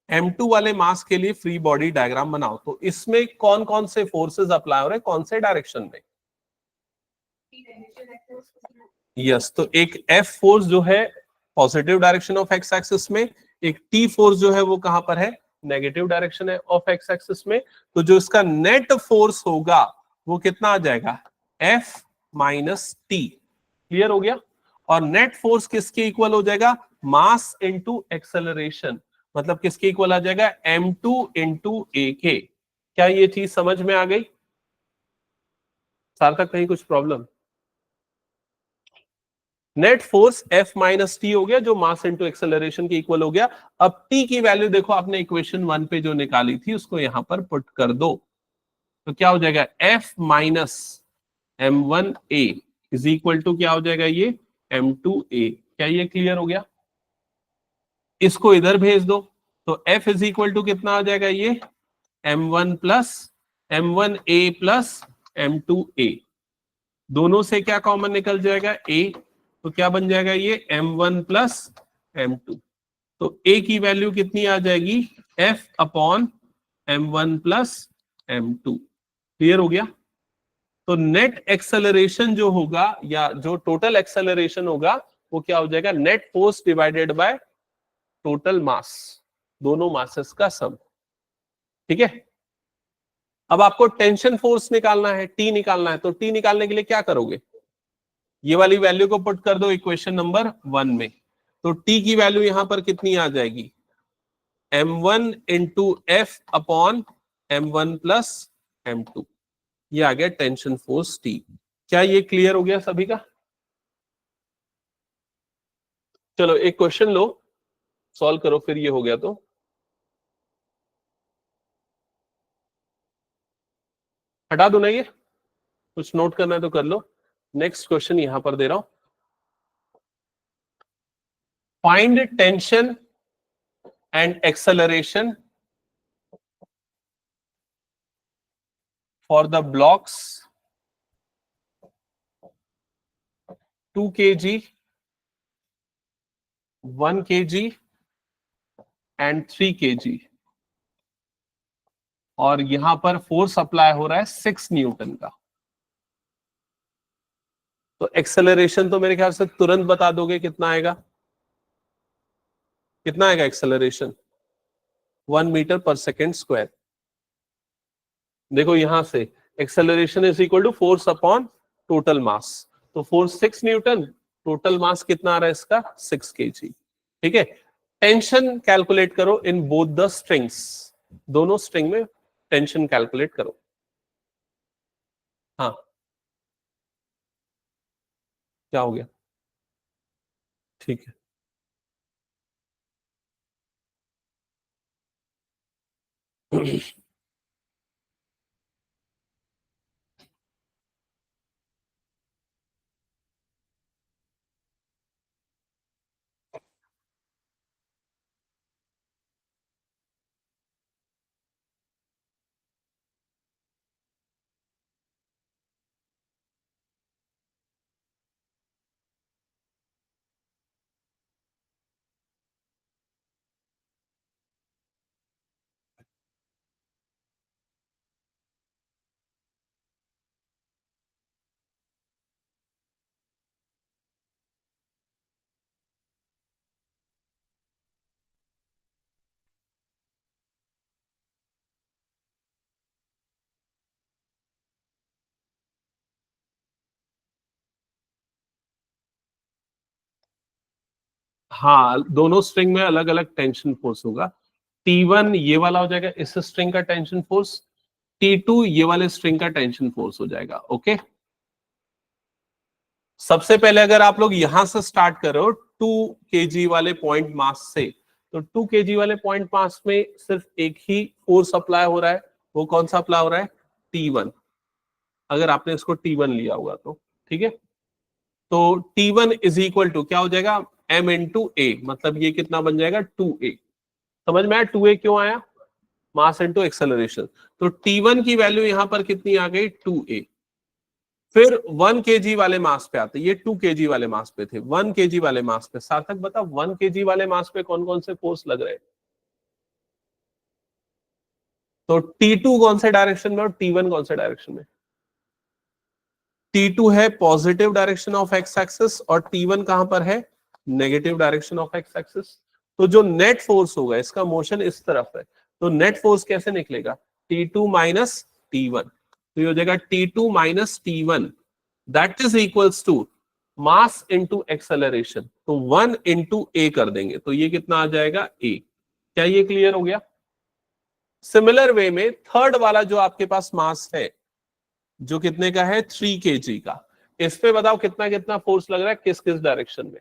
M2 वाले मास के लिए फ्री बॉडी डायग्राम बनाओ, तो इसमें कौन कौन से फोर्सेस अप्लाई हो रहे हैं, कौन से डायरेक्शन में। यस, तो एक F फोर्स जो है positive direction of x axis में, एक T फोर्स जो है वो कहां पर है नेगेटिव डायरेक्शन है ऑफ एक्स एक्सिस में, तो जो इसका नेट फोर्स होगा वो कितना आ जाएगा, F माइनस टी। क्लियर हो गया। और नेट फोर्स किसके इक्वल हो जाएगा, मास इंटू एक्सेलरेशन, मतलब किसके इक्वल आ जाएगा, m2 इंटू ए के। क्या ये चीज समझ में आ गई सार्थक, कहीं कुछ problem? Net force F minus T हो गया जो मास इंटू एक्सेलरेशन के इक्वल हो गया। अब T की वैल्यू देखो, आपने इक्वेशन 1 पे जो निकाली थी उसको यहां पर पुट कर दो, तो क्या हो जाएगा, F minus m1a is equal to क्या हो जाएगा, ये m2a। क्या ये क्लियर हो गया? इसको इधर भेज दो तो F इज इक्वल टू कितना आ जाएगा, ये m1 plus m1a plus m2a। दोनों से क्या कॉमन निकल जाएगा, a, तो क्या बन जाएगा, ये m1 प्लस m2। तो a की वैल्यू कितनी आ जाएगी, F upon m1 plus m2। Clear हो गया। तो नेट एक्सेलरेशन जो होगा या जो टोटल एक्सेलरेशन होगा वो क्या हो जाएगा, net force divided by total mass, दोनों मासेस का सम। ठीक है। अब आपको टेंशन फोर्स निकालना है, टी निकालना है, तो टी निकालने के लिए क्या करोगे, ये वाली वैल्यू को पुट कर दो इक्वेशन नंबर 1 में। तो टी की वैल्यू यहां पर कितनी आ जाएगी, m1 into F upon m1 plus m2। ये आ गया टेंशन फोर्स टी। क्या ये क्लियर हो गया सभी का? चलो एक क्वेश्चन लो, सॉल्व करो, फिर ये हो गया तो हटा दो ना, ये कुछ नोट करना है तो कर लो। नेक्स्ट क्वेश्चन यहां पर दे रहा हूं, find tension and acceleration for the blocks 2 kg, 1 kg and 3 kg, और यहां पर फोर्स अप्लाई हो रहा है 6 न्यूटन का। तो एक्सेलरेशन तो मेरे ख्याल से तुरंत बता दोगे कितना आएगा, कितना आएगा acceleration, 1 metre per second square. देखो यहां से acceleration is equal to force upon total mass, तो फोर्स 6 न्यूटन, टोटल मास कितना आ रहा है इसका, 6 kg। ठीक है। टेंशन कैलकुलेट करो इन बोथ द स्ट्रिंग्स, दोनों स्ट्रिंग में टेंशन कैलकुलेट करो। हाँ क्या हो गया, ठीक है। हाँ दोनों स्ट्रिंग में अलग अलग टेंशन फोर्स होगा। T1 ये वाला हो जाएगा इस स्ट्रिंग का टेंशन फोर्स, T2 ये वाले स्ट्रिंग का टेंशन फोर्स हो जाएगा। ओके, सबसे पहले अगर आप लोग यहां से स्टार्ट करो 2 kg वाले पॉइंट मास से, तो 2 kg वाले पॉइंट मास में सिर्फ एक ही फोर्स अप्लाई हो रहा है, वो कौन सा अप्लाई हो रहा है, T1, अगर आपने इसको T1 लिया हुआ तो। ठीक है, तो T1 इज इक्वल टू क्या हो जाएगा, m इंटू ए, मतलब ये कितना बन जाएगा 2a। समझ में आया 2a क्यों आया, मास इंटू एक्सेलरेशन। तो T1 की वैल्यू यहां पर कितनी आ गई, 2a। फिर 1 kg वाले मास पे आते, ये 2 kg वाले मास पे थे, 1 kg वाले मास पे। सार्थक बता 1 kg वाले मास पे कौन कौन से फोर्स लग रहे हैं? तो T2 कौन से डायरेक्शन में और T1 कौन से डायरेक्शन में? T2 है positive direction of x axis और T1 कहां पर है, negative direction of x axis. तो जो नेट फोर्स होगा इसका मोशन इस तरफ है, तो नेट फोर्स कैसे निकलेगा, T2 माइनस T1, तो ये हो जाएगा T2 minus T1 that is equals to mass into acceleration, तो 1 इंटू ए कर देंगे, तो ये कितना आ जाएगा ए। क्या ये क्लियर हो गया? सिमिलर वे में थर्ड वाला जो आपके पास मास है जो कितने का है 3 kg का, इस पे बताओ कितना कितना फोर्स लग रहा है किस किस डायरेक्शन में।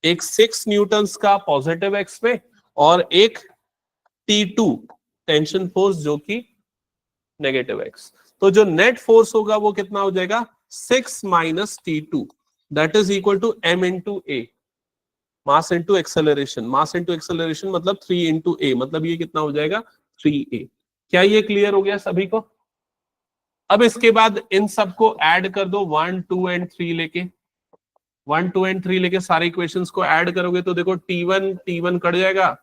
एक 6 न्यूटन्स का पॉजिटिव एक्स में और एक T2 टेंशन फोर्स जो कि नेगेटिव एक्स, तो जो नेट फोर्स होगा वो कितना हो जाएगा 6 minus T2 that is equal to m into A, mass into acceleration, mass into acceleration मतलब 3 इंटू ए, मतलब ये कितना हो जाएगा 3a। क्या ये क्लियर हो गया सभी को? अब इसके बाद इन सबको ऐड कर दो 1 2 एंड 3 लेके, 1 2 एंड 3 लेके सारे इक्वेशंस को ऐड करोगे तो देखो T1 कट जाएगा,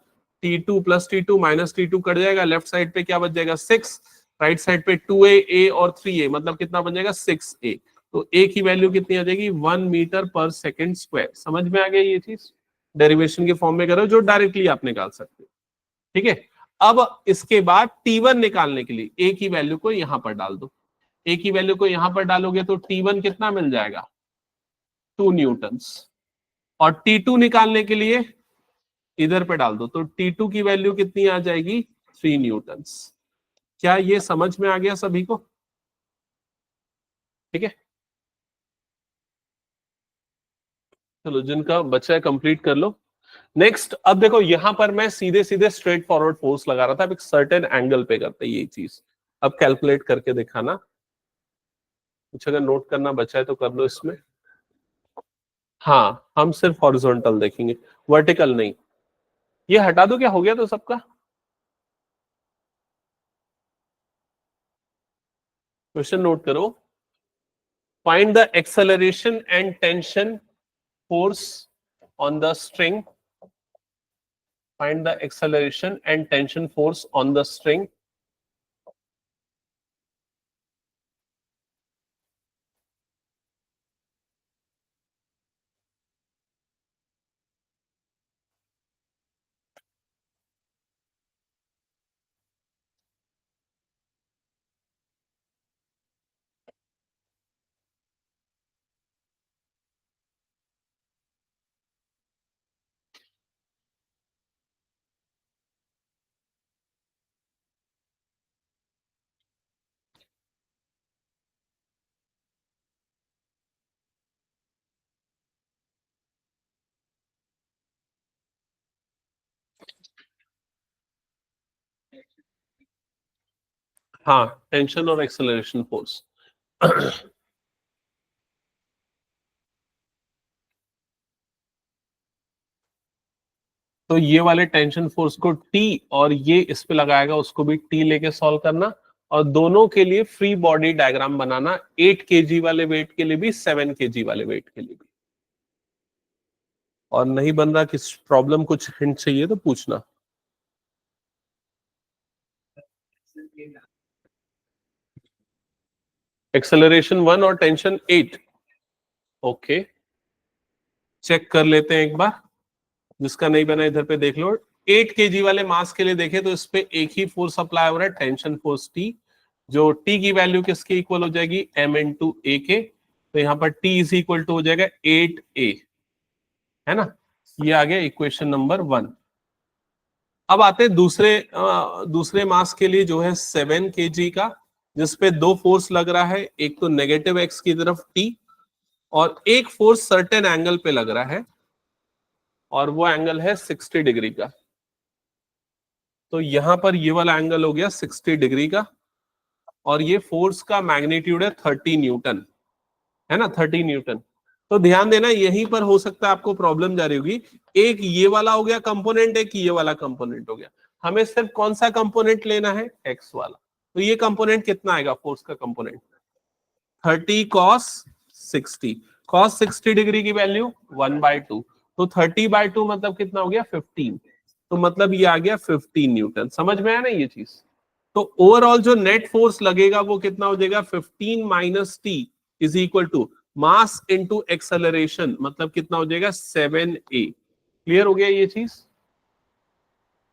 T2 plus T2 minus T2 cut जाएगा, लेफ्ट साइड पे क्या बच जाएगा 6, राइट साइड पे 2a a और 3a, मतलब कितना बन जाएगा 6a। तो a की वैल्यू कितनी आ जाएगी 1 मीटर पर सेकेंड स्क्वायर। समझ में आ गया ये चीज? डेरिवेशन के फॉर्म में करो जो डायरेक्टली आप निकाल सकते हो, ठीक है। अब इसके बाद T1 निकालने के लिए a की वैल्यू को यहां पर डाल दो, a की वैल्यू को यहां पर डालोगे तो T1 कितना मिल जाएगा 2 न्यूटन्स, और T2 निकालने के लिए इधर पे डाल दो तो T2 की वैल्यू कितनी आ जाएगी 3 न्यूटन्स। क्या ये समझ में आ गया सभी को? ठीक है, चलो जिनका बच्चा है कंप्लीट कर लो। नेक्स्ट, अब देखो यहां पर मैं सीधे सीधे स्ट्रेट फॉरवर्ड फोर्स लगा रहा था, अब एक सर्टेन एंगल पे करते ये चीज। अब कैलकुलेट करके दिखाना, कुछ अगर नोट करना बचा है तो कर लो इसमें। हाँ, हम सिर्फ हॉरिजॉन्टल देखेंगे, वर्टिकल नहीं। ये हटा दो, क्या हो गया तो सबका? क्वेश्चन नोट करो। Find the acceleration and tension force on the string. Find the acceleration and tension force on the string. हाँ, टेंशन और एक्सेलरेशन फोर्स। तो ये वाले टेंशन फोर्स को T और ये इस पे लगाएगा उसको भी T लेके सॉल्व करना, और दोनों के लिए फ्री बॉडी डायग्राम बनाना, 8 kg वाले वेट के लिए भी 7 kg वाले वेट के लिए भी। और नहीं बन रहा, किस प्रॉब्लम कुछ हिंट चाहिए तो पूछना। एक्सेलरेशन 1 और टेंशन 8, ओके चेक कर लेते हैं एक बार। जिसका नहीं बना इधर पे देख लो। 8 kg वाले मास के लिए देखें तो इस पे एक ही फोर्स अप्लाई हो रहा है, टेंशन फोर्स T, जो T की वैल्यू किसके इक्वल हो जाएगी m इंटू ए के, तो यहाँ पर T इज इक्वल टू हो जाएगा 8a, है ना। ये आ गया इक्वेशन नंबर 1। अब आते हैं दूसरे मास के लिए जो है 7 kg का, जिसपे दो फोर्स लग रहा है, एक तो नेगेटिव एक्स की तरफ T और एक फोर्स सर्टेन एंगल पे लग रहा है, और वो एंगल है 60 डिग्री का। तो यहां पर ये वाला एंगल हो गया 60 डिग्री का, और ये फोर्स का मैग्नीट्यूड है 30 न्यूटन, है ना 30 न्यूटन। तो ध्यान देना, यहीं पर हो सकता है आपको प्रॉब्लम जा रही होगी, एक ये वाला हो गया कंपोनेंट, एक ये वाला कंपोनेंट हो गया, हमें सिर्फ कौन सा कंपोनेंट लेना है एक्स वाला। तो ये कंपोनेंट कितना आएगा फोर्स का कंपोनेंट 30 cos 60, cos 60 डिग्री की वैल्यू 1/2, तो 30/2 मतलब कितना हो गया 15, तो मतलब ये आ गया 15 न्यूटन। समझ में आया ना ये चीज? तो ओवरऑल जो नेट फोर्स लगेगा वो कितना हो जाएगा 15 minus T is equal to mass into acceleration, मतलब कितना हो जाएगा 7a। क्लियर हो गया ये चीज?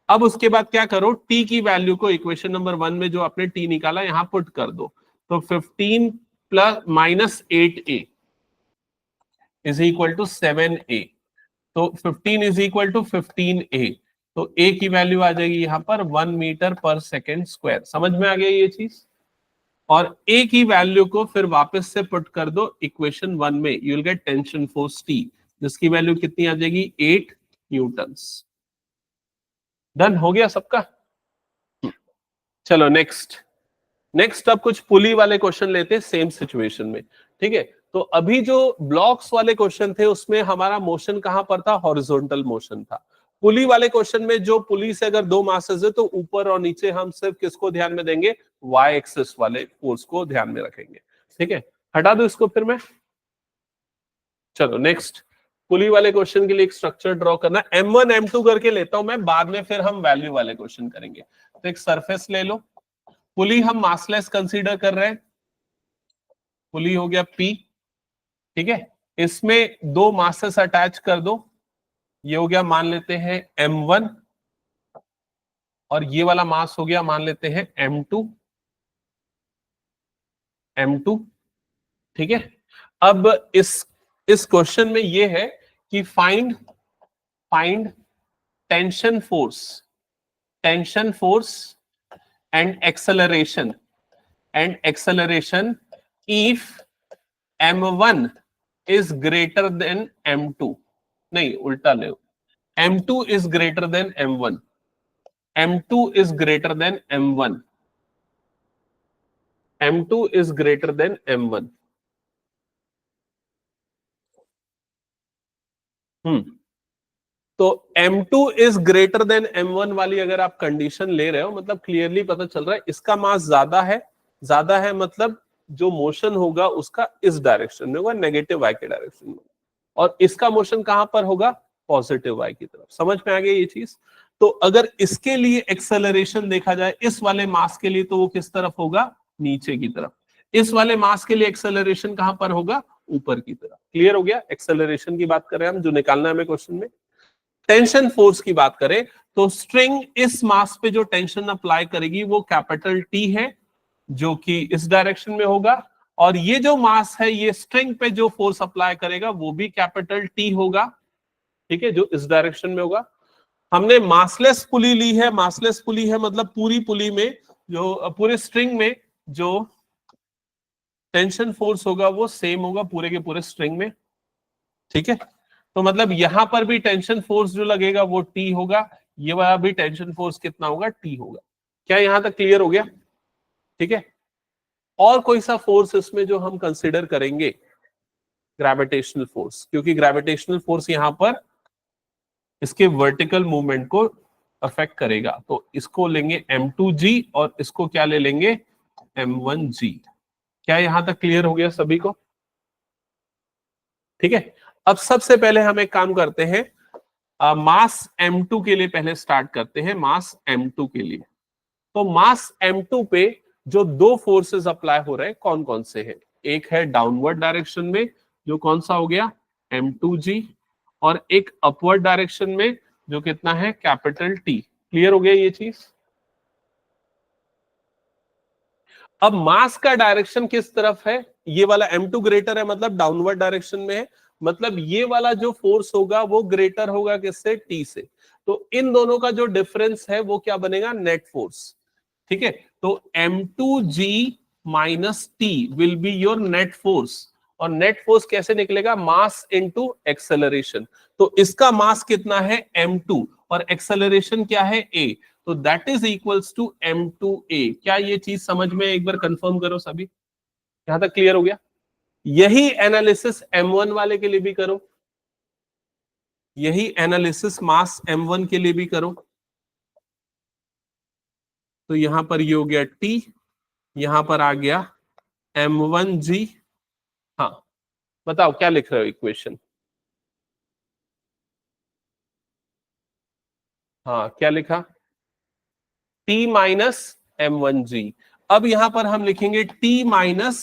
अब उसके बाद क्या करो, टी की वैल्यू को इक्वेशन नंबर 1 में जो आपने टी निकाला यहां पुट कर दो। तो 15 plus minus 8a is equal to 7a। तो 15 इज इक्वल टू 15a। तो a की वैल्यू आ जाएगी यहां पर 1 मीटर पर सेकेंड स्क्वायर। समझ में आ गया ये चीज? और a की वैल्यू को फिर वापस से पुट कर दो इक्वेशन 1 में, you will get tension force T, जिसकी वैल्यू कितनी आ जाएगी 8 न्यूटन्स। डन हो गया सबका? चलो नेक्स्ट अब कुछ पुली वाले क्वेश्चन लेते हैं सेम सिचुएशन में। ठीक है, तो अभी जो ब्लॉक्स वाले क्वेश्चन थे उसमें हमारा मोशन कहां पर था, हॉरिजॉन्टल मोशन था। पुली वाले क्वेश्चन में जो पुली से अगर 2 मासेस है तो ऊपर और नीचे हम सिर्फ किसको ध्यान में देंगे, वाई एक्सिस वाले फोर्स को ध्यान में रखेंगे। ठीक है, हटा दो इसको फिर मैं। चलो नेक्स्ट, पुली वाले क्वेश्चन के लिए एक स्ट्रक्चर ड्रॉ करना। M1 M2 करके लेता हूं मैं, बाद में फिर हम वैल्यू वाले क्वेश्चन करेंगे। तो एक सरफेस ले लो, पुली हम मासलेस कंसीडर कर रहे हैं, पुली हो गया P। ठीक है, इसमें 2 मासेस अटैच कर दो, ये हो गया मान लेते हैं M1, और ये वाला मास हो गया मान लेते हैं M2। ठीक है, अब इस क्वेश्चन में ये है कि find tension force and acceleration if M1 is greater than M2, नहीं उल्टा ले, M2 is greater than M1, M2 is greater than M1, M2 is greater than M1। तो M2 is greater than M1 वाली अगर आप condition ले रहे हो, मतलब क्लियरली पता चल रहा है इसका मास ज्यादा है, मतलब जो मोशन होगा उसका इस डायरेक्शन में होगा, नेगेटिव वाई के डायरेक्शन में, और इसका मोशन कहां पर होगा, पॉजिटिव वाई की तरफ। समझ में आ गई ये चीज? तो अगर इसके लिए एक्सेलरेशन देखा जाए इस वाले मास के लिए, तो वो किस तरफ होगा, नीचे की तरफ। इस वाले मास के लिए एक्सेलरेशन कहां पर होगा, ऊपर की तरफ। क्लियर हो गया? एक्सेलरेशन की बात कर रहे हैं हम, जो निकालना है हमें क्वेश्चन में। टेंशन फोर्स की बात करें तो स्ट्रिंग इस मास पे जो टेंशन अप्लाई करेगी वो कैपिटल टी है, जो कि इस डायरेक्शन में होगा, और ये जो मास है ये स्ट्रिंग पे जो फोर्स अप्लाई करेगा वो भी कैपिटल टी होगा। ठीक है, जो इस डायरेक्शन में होगा। हमने मासलेस पुली ली है, मासलेस पुली है मतलब पूरी पुली में जो पूरे स्ट्रिंग में जो टेंशन फोर्स होगा वो सेम होगा पूरे के पूरे स्ट्रिंग में। ठीक है, तो मतलब यहां पर भी टेंशन फोर्स जो लगेगा वो टी होगा, ये वाला भी टेंशन फोर्स कितना होगा, टी होगा। क्या यहां तक क्लियर हो गया? ठीक है, और कोई सा फोर्स इसमें जो हम कंसिडर करेंगे, ग्रेविटेशनल फोर्स, क्योंकि ग्रेविटेशनल फोर्स यहां पर इसके वर्टिकल मूवमेंट को अफेक्ट करेगा। तो इसको लेंगे M2G और इसको क्या ले लेंगे, M1G। क्या यहां तक क्लियर हो गया सभी को? ठीक है, अब सबसे पहले हम एक काम करते हैं, मास M2 के लिए पहले स्टार्ट करते हैं। मास M2 के लिए, तो मास M2 पे जो 2 फोर्सेस अप्लाई हो रहे हैं कौन कौन से हैं? एक है डाउनवर्ड डायरेक्शन में, जो कौन सा हो गया, M2G, और एक अपवर्ड डायरेक्शन में जो कितना है, कैपिटल T। क्लियर हो गया ये चीज? अब मास का डायरेक्शन किस तरफ है, ये वाला M2 ग्रेटर है मतलब डाउनवर्ड डायरेक्शन में है, मतलब ये वाला जो फोर्स होगा वो ग्रेटर होगा किससे, T से। तो इन दोनों का जो डिफरेंस है वो क्या बनेगा, नेट फोर्स। ठीक है, तो M2G minus T will be your net force, और नेट फोर्स कैसे निकलेगा, मास इनटू एक्सेलरेशन। तो इसका मास कितना है, M2, और एक्सेलरेशन क्या है, A, तो that is equals to M2A। क्या ये चीज समझ में, एक बार कंफर्म करो सभी, यहां तक क्लियर हो गया? यही एनालिसिस M1 वाले के लिए भी करो, यही एनालिसिस मास M1 के लिए भी करो। तो यहां पर ये हो गया T, यहां पर आ गया M1G। हाँ बताओ क्या लिख रहे हो इक्वेशन? हाँ क्या लिखा, T माइनस M1G। अब यहां पर हम लिखेंगे T माइनस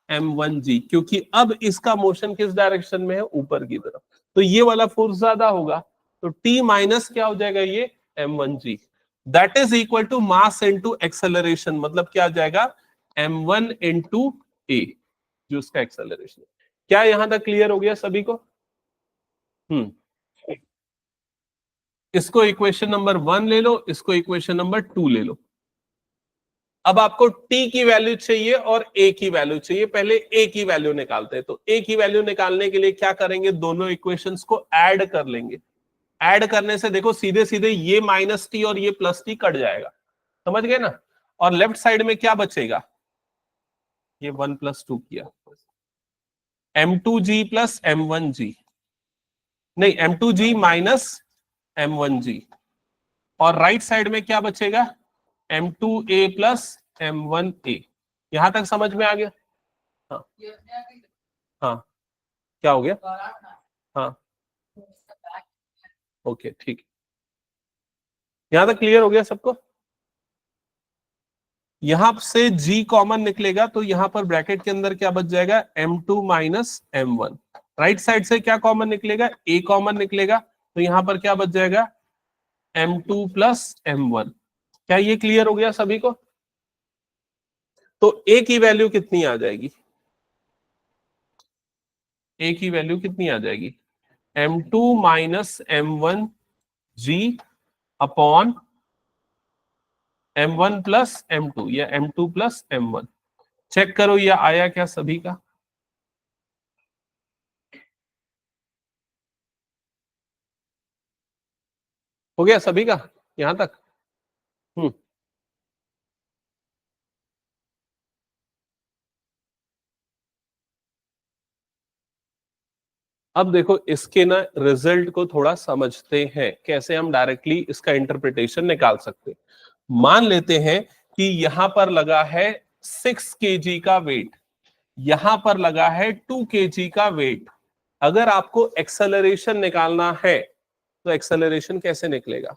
M1G, क्योंकि अब इसका मोशन किस डायरेक्शन में है, ऊपर की तरफ, तो ये वाला फोर्स ज्यादा होगा, तो T माइनस क्या हो जाएगा, ये M1G। That is equal to mass into acceleration, मतलब क्या आ जाएगा m1 इंटू ए, जो उसका एक्सेलरेशन है। क्या यहां तक क्लियर हो गया सभी को? इसको इक्वेशन नंबर 1 ले लो, इसको इक्वेशन नंबर 2 ले लो। अब आपको t की वैल्यू चाहिए और a की वैल्यू चाहिए। पहले a की वैल्यू निकालते हैं। तो a की वैल्यू निकालने के लिए क्या करेंगे, दोनों इक्वेशंस को ऐड कर लेंगे। ऐड करने से देखो सीधे सीधे ये माइनस टी और ये प्लस टी कट जाएगा, समझ गए ना? और लेफ्ट साइड में क्या बचेगा, ये 1+2 किया, m2g प्लस m1g, नहीं m2g माइनस m1g, और राइट साइड में क्या बचेगा, m2a प्लस m1a। यहां तक समझ में आ गया? हाँ हाँ, क्या हो गया? हाँ ओके ठीक, यहां तक क्लियर हो गया सबको? यहां से g कॉमन निकलेगा तो यहां पर ब्रैकेट के अंदर क्या बच जाएगा, m2 minus m1। Right side से क्या कॉमन निकलेगा, a कॉमन निकलेगा, तो यहां पर क्या बच जाएगा, m2 प्लस m1। क्या ये क्लियर हो गया सभी को? तो a की वैल्यू कितनी आ जाएगी, a की वैल्यू कितनी आ जाएगी, m2 minus m1g upon m1 plus m2 या m2 प्लस m1। चेक करो ये आया क्या सभी का? हो गया सभी का यहां तक? हम्म, अब देखो इसके ना रिजल्ट को थोड़ा समझते हैं, कैसे हम डायरेक्टली इसका इंटरप्रिटेशन निकाल सकते हैं। मान लेते हैं कि यहां पर लगा है 6 kg का वेट, यहां पर लगा है 2 kg का वेट। अगर आपको एक्सेलरेशन निकालना है तो एक्सेलरेशन कैसे निकलेगा,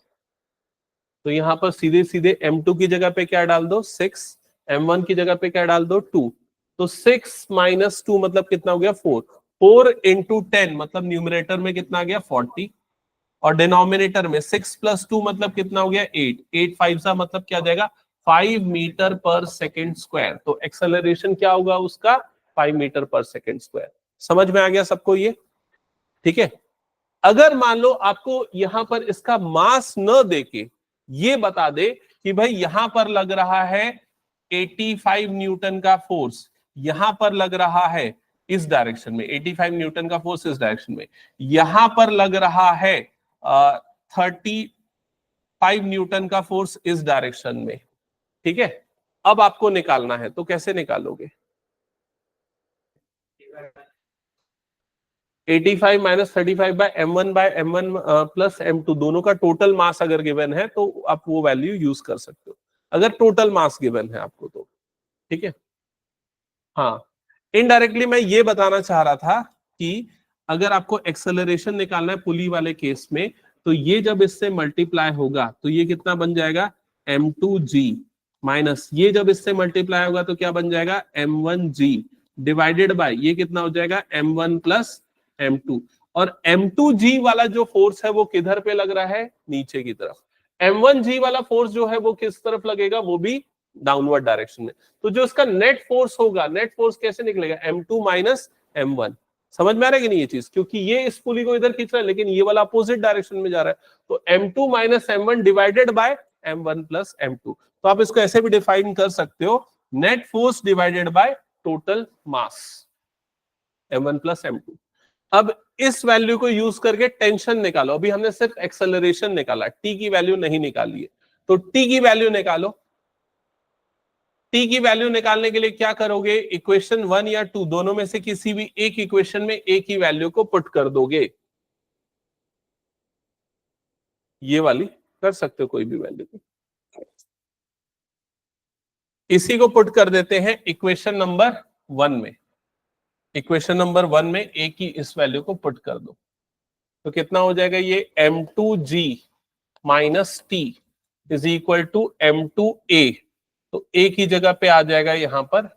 तो यहां पर सीधे सीधे m2 की जगह पे क्या डाल दो 6, m1 की जगह पे क्या डाल दो 2। तो 6 माइनस 2 मतलब कितना हो गया 4, 4 इंटू 10 मतलब न्यूमरेटर में कितना आ गया 40, और डिनोमिनेटर में 6 प्लस 2 मतलब कितना हो गया 8, 8 5 सा मतलब क्या आ जाएगा 5 मीटर पर सेकेंड स्क्वायर। तो एक्सेलरेशन क्या होगा उसका 5 मीटर पर सेकेंड स्क्वायर। समझ में आ गया सबको ये? ठीक है। अगर मान लो आपको यहां पर इसका मास न देके ये बता दे कि भाई यहां पर लग रहा है 85 न्यूटन का फोर्स, यहां पर लग रहा है इस डायरेक्शन में 85 न्यूटन का फोर्स इस डायरेक्शन में, यहां पर लग रहा है 35 न्यूटन का फोर्स इस डायरेक्शन में, ठीक है। अब आपको निकालना है तो कैसे निकालोगे, 85 minus 35 by M one plus m2, दोनों का टोटल मास अगर गिवन है तो आप वो वैल्यू यूज कर सकते हो, अगर टोटल मास गिवन है आपको तो, ठीक है। हाँ, इनडायरेक्टली मैं ये बताना चाह रहा था कि अगर आपको एक्सेलरेशन निकालना है पुली वाले केस में, तो ये जब इससे मल्टीप्लाई होगा तो ये कितना बन जाएगा m2g, माइनस ये जब इससे मल्टीप्लाई होगा तो क्या बन जाएगा m1g, डिवाइडेड बाय ये कितना हो जाएगा m1 प्लस m2। और m2g वाला जो फोर्स है वो किधर पे लग रहा है, नीचे की तरफ। m1g वाला फोर्स जो है वो किस तरफ लगेगा, वो भी डाउनवर्ड डायरेक्शन में। तो जो उसका नेट फोर्स होगा, नेट फोर्स कैसे निकलेगा, m2 माइनस m1। समझ में आ रहा है कि नहीं ये चीज, क्योंकि ये इस पुली को इधर खींच रहा है लेकिन ये वाला अपोजिट डायरेक्शन में जा रहा है। तो m2 minus m1 divided by m1 plus m2। तो आप इसको ऐसे भी डिफाइन कर सकते हो, net force divided by total mass m1 plus m2। अब इस वैल्यू को यूज करके टेंशन निकालो। अभी हमने सिर्फ एक्सेलरेशन निकाला, टी की वैल्यू नहीं निकाली है, तो टी की वैल्यू निकालो। टी की वैल्यू निकालने के लिए क्या करोगे, इक्वेशन 1 या 2 दोनों में से किसी भी एक इक्वेशन में ए की वैल्यू को पुट कर दोगे, ये वाली कर सकते हो कोई भी वैल्यू को। इसी को पुट कर देते हैं इक्वेशन नंबर 1 में। इक्वेशन नंबर 1 में ए की इस वैल्यू को पुट कर दो तो कितना हो जाएगा, ये m2g minus T is equal to m2a। तो a की जगह पे आ जाएगा यहां पर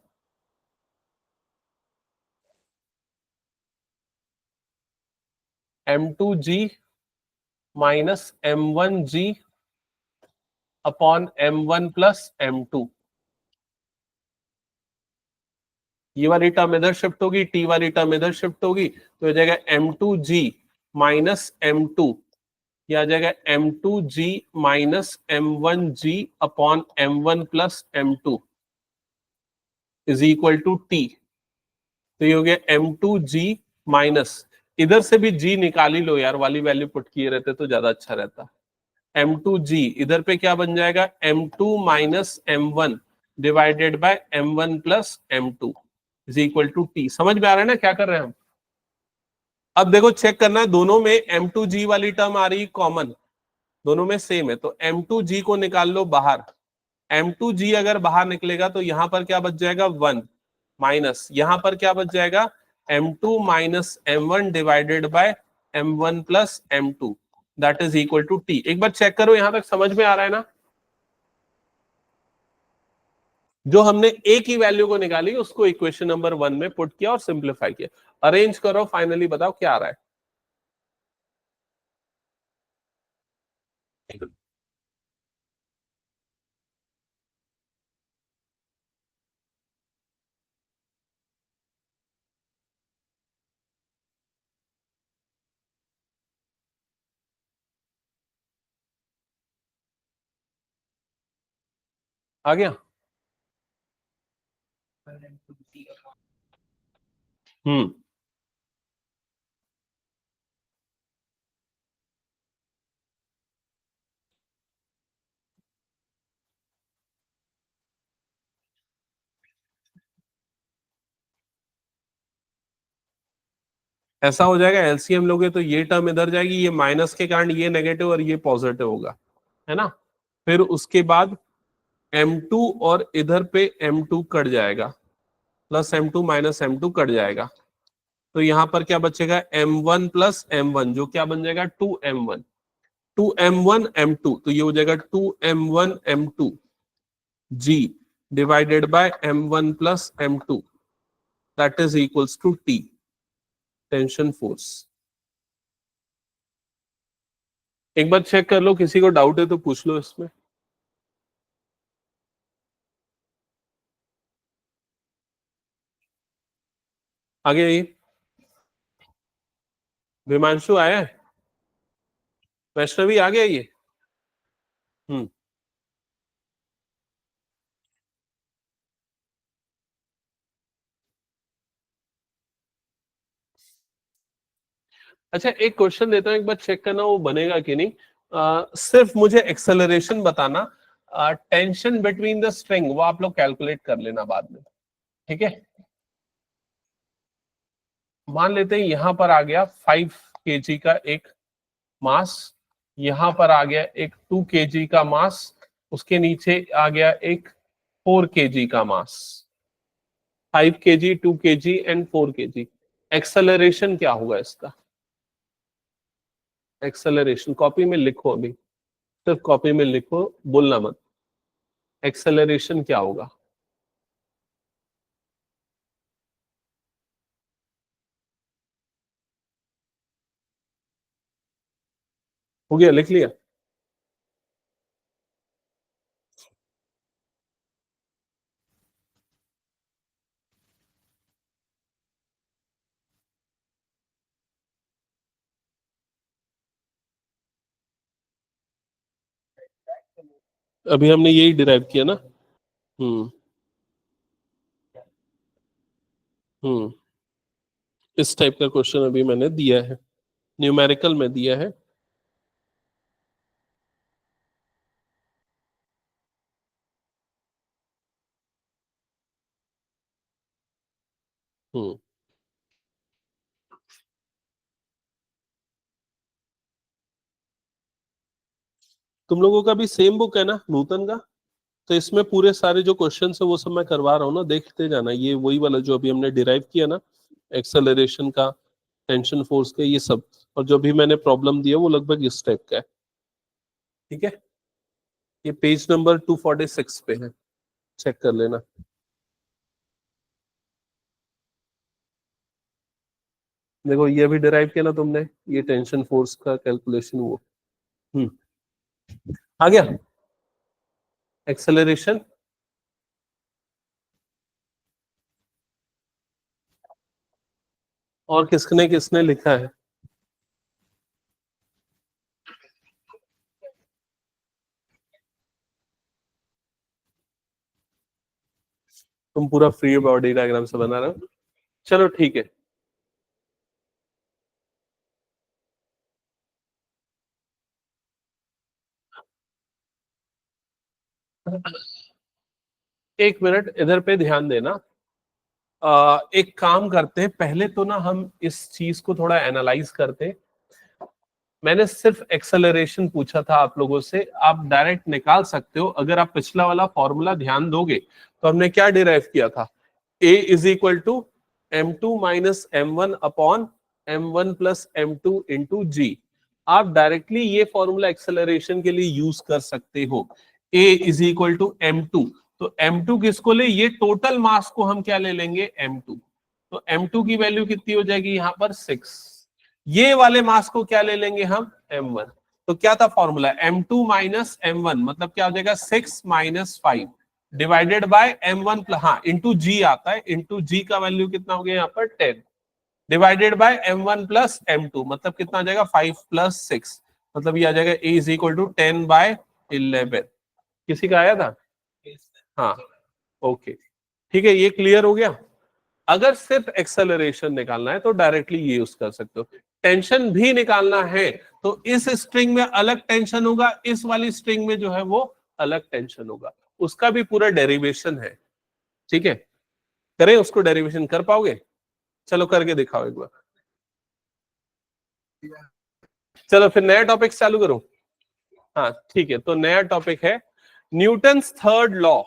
m2g minus m1g upon m1 plus m2। ये वाली टर्म इधर शिफ्ट होगी, टी वाली टर्म इधर शिफ्ट होगी, तो हो जाएगा m2g माइनस m2, ये आ जाएगा m2g minus m1g upon m1 plus m2 is equal to T. तो ये हो गया m2g माइनस, इधर से भी g निकाल ही लो यार, वाली वैल्यू पुट किए रहते तो ज्यादा अच्छा रहता। m2g इधर पे क्या बन जाएगा, m2 minus m1 divided by m1 plus m2 is equal to T. समझ में आ रहा है ना क्या कर रहे हैं हम? अब देखो चेक करना है, दोनों में m2g वाली टर्म आ रही कॉमन, दोनों में सेम है, तो m2g को निकाल लो बाहर। m2g अगर बाहर निकलेगा तो यहां पर क्या बच जाएगा 1 माइनस, यहां पर क्या बच जाएगा m2 minus m1 divided by m1 plus m2 that is equal to T. एक बार चेक करो यहां तक समझ में आ रहा है ना? जो हमने ए की वैल्यू को निकाली उसको इक्वेशन नंबर 1 में पुट किया और सिंप्लीफाई किया। अरेंज करो, फाइनली बताओ क्या आ रहा है। आ गया? हम्म, ऐसा हो जाएगा, एलसीएम लोगे तो ये टर्म इधर जाएगी, ये माइनस के कारण ये नेगेटिव और ये पॉजिटिव होगा, है ना? फिर उसके बाद m2 और इधर पे m2 कट जाएगा, plus m2 minus m2 cut जाएगा, तो यहां पर क्या बचेगा m1 प्लस m1 जो क्या बन जाएगा 2m1, 2m1 m2, तो ये हो जाएगा 2m1 m2 g divided by m1 plus m2 that is equals to t, tension force. एक बार चेक कर लो, किसी को डाउट है तो पूछ लो इसमें। आगे ये विमांशु आया है, वैष्णवी आ गया ये। हम्म, अच्छा एक क्वेश्चन देता हूँ, एक बार चेक करना वो बनेगा कि नहीं। सिर्फ मुझे एक्सेलरेशन बताना, टेंशन बिटवीन द स्ट्रिंग वो आप लोग कैलकुलेट कर लेना बाद में, ठीक है? मान लेते हैं यहां पर आ गया 5 kg का एक मास, यहां पर आ गया एक 2 kg का मास, उसके नीचे आ गया एक 4 kg का मास। 5 kg, 2 kg and 4 kg। Acceleration क्या होगा इसका? एक्सेलरेशन कॉपी में लिखो, अभी सिर्फ कॉपी में लिखो, बोलना मत। एक्सेलरेशन क्या होगा? हो गया, लिख लिया? अभी हमने यही डिराइव किया ना। हम्म, हम्म, इस टाइप का क्वेश्चन अभी मैंने दिया है, न्यूमेरिकल में दिया है। हम्म, तुम लोगों का भी सेम बुक है ना नूतन का? तो इसमें पूरे सारे जो क्वेश्चन है वो सब मैं करवा रहा हूँ ना, देखते जाना। ये वही वाला जो अभी हमने डिराइव किया ना, एक्सेलरेशन का, टेंशन फोर्स का, ये सब, और जो भी मैंने प्रॉब्लम दिया वो लगभग इस टाइप का है, ठीक है? ये पेज नंबर 246 पे है, चेक कर लेना। देखो ये भी डिराइव किया ना तुमने, ये टेंशन फोर्स का कैलकुलेशन वो। हम्म, आ गया? एक्सेलरेशन, और किसने किसने लिखा है? तुम पूरा फ्री बॉडी डायग्राम से बना रहे हो, चलो ठीक है। एक मिनट इधर पे ध्यान देना। एक काम करते हैं, पहले तो ना हम इस चीज को थोड़ा एनालाइज करते हैं। मैंने सिर्फ एक्सेलरेशन पूछा था आप लोगों से, आप डायरेक्ट निकाल सकते हो। अगर आप पिछला वाला फॉर्मूला ध्यान दोगे तो हमने क्या डिराइव किया था, A is equal to M2 minus M1 upon M1 plus M2 into G. आप डायरेक्टली ये फॉर्मूला एक्सेलरेशन के लिए यूज कर सकते हो। A is equal to M2, तो M2 किसको ले, ये टोटल मास को हम क्या ले लेंगे, M2। तो M2 की वैल्यू कितनी हो जाएगी यहां पर 6। ये वाले मास को क्या ले लेंगे हम, M1। तो क्या था फॉर्मूला, M2 माइनस M1 मतलब क्या हो जाएगा 6 minus 5 divided by M1 plus, हाँ इंटू जी आता है, इंटू जी का वैल्यू कितना हो गया यहाँ पर 10 divided by M1 plus M2 मतलब कितना आ जाएगा 5 प्लस 6 मतलब ये आ जाएगा A is equal to 10 by 11। किसी का आया था? हाँ, ओके ठीक है, ये क्लियर हो गया। अगर सिर्फ एक्सेलरेशन निकालना है तो डायरेक्टली ये यूज कर सकते हो। टेंशन भी निकालना है तो इस स्ट्रिंग में अलग टेंशन होगा, इस वाली स्ट्रिंग में जो है वो अलग टेंशन होगा, उसका भी पूरा डेरिवेशन है। ठीक है, करें उसको, डेरिवेशन कर पाओगे? चलो करके दिखाओ एक बार। चलो फिर नया टॉपिक चालू करूं। हाँ ठीक है, तो नया टॉपिक है न्यूटन्स थर्ड लॉ,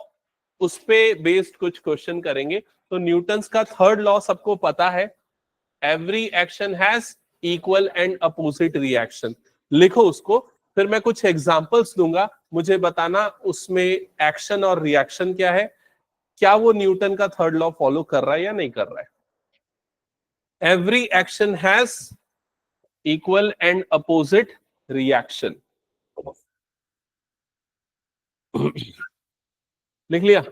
उस पे बेस्ड कुछ क्वेश्चन करेंगे। तो न्यूटन्स का थर्ड लॉ सबको पता है, every action has equal and opposite reaction. लिखो उसको, फिर मैं कुछ एग्जांपल्स दूंगा, मुझे बताना उसमें एक्शन और रिएक्शन क्या है, क्या वो न्यूटन का थर्ड लॉ फॉलो कर रहा है या नहीं कर रहा है। Every action has equal and opposite reaction. लिख लिया?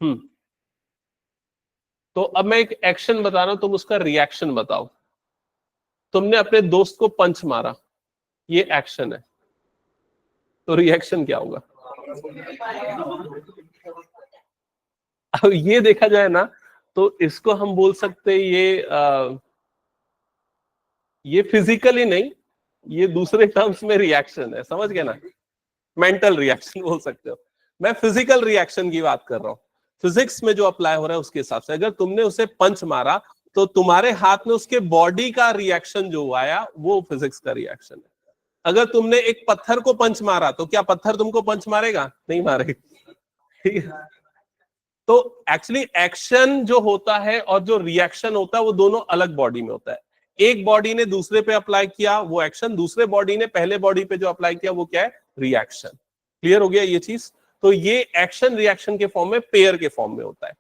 हम्म, तो अब मैं एक एक्शन बता रहा हूं, तुम उसका रिएक्शन बताओ। तुमने अपने दोस्त को पंच मारा, ये एक्शन है, तो रिएक्शन क्या होगा? अब ये देखा जाए ना तो इसको हम बोल सकते हैं ये फिजिकली नहीं, ये दूसरे टर्म्स में रिएक्शन है, समझ गए ना, मेंटल रिएक्शन बोल सकते हो। मैं फिजिकल रिएक्शन की बात कर रहा हूं, फिजिक्स में जो अप्लाई हो रहा है उसके हिसाब से। अगर तुमने उसे पंच मारा तो तुम्हारे हाथ में उसके बॉडी का रिएक्शन जो आया वो फिजिक्स का रिएक्शन है। अगर तुमने एक पत्थर को पंच मारा तो क्या पत्थर तुमको पंच मारेगा? नहीं मारेगा। ठीक है, तो एक्चुअली एक्शन जो होता है और जो रिएक्शन होता है वो दोनों अलग बॉडी में होता है। एक बॉडी ने दूसरे पे अप्लाई किया वो एक्शन, दूसरे बॉडी ने पहले बॉडी पे जो अप्लाई किया वो क्या है, रिएक्शन। क्लियर हो गया ये चीज? तो ये एक्शन रिएक्शन के फॉर्म में, पेयर के फॉर्म में होता है।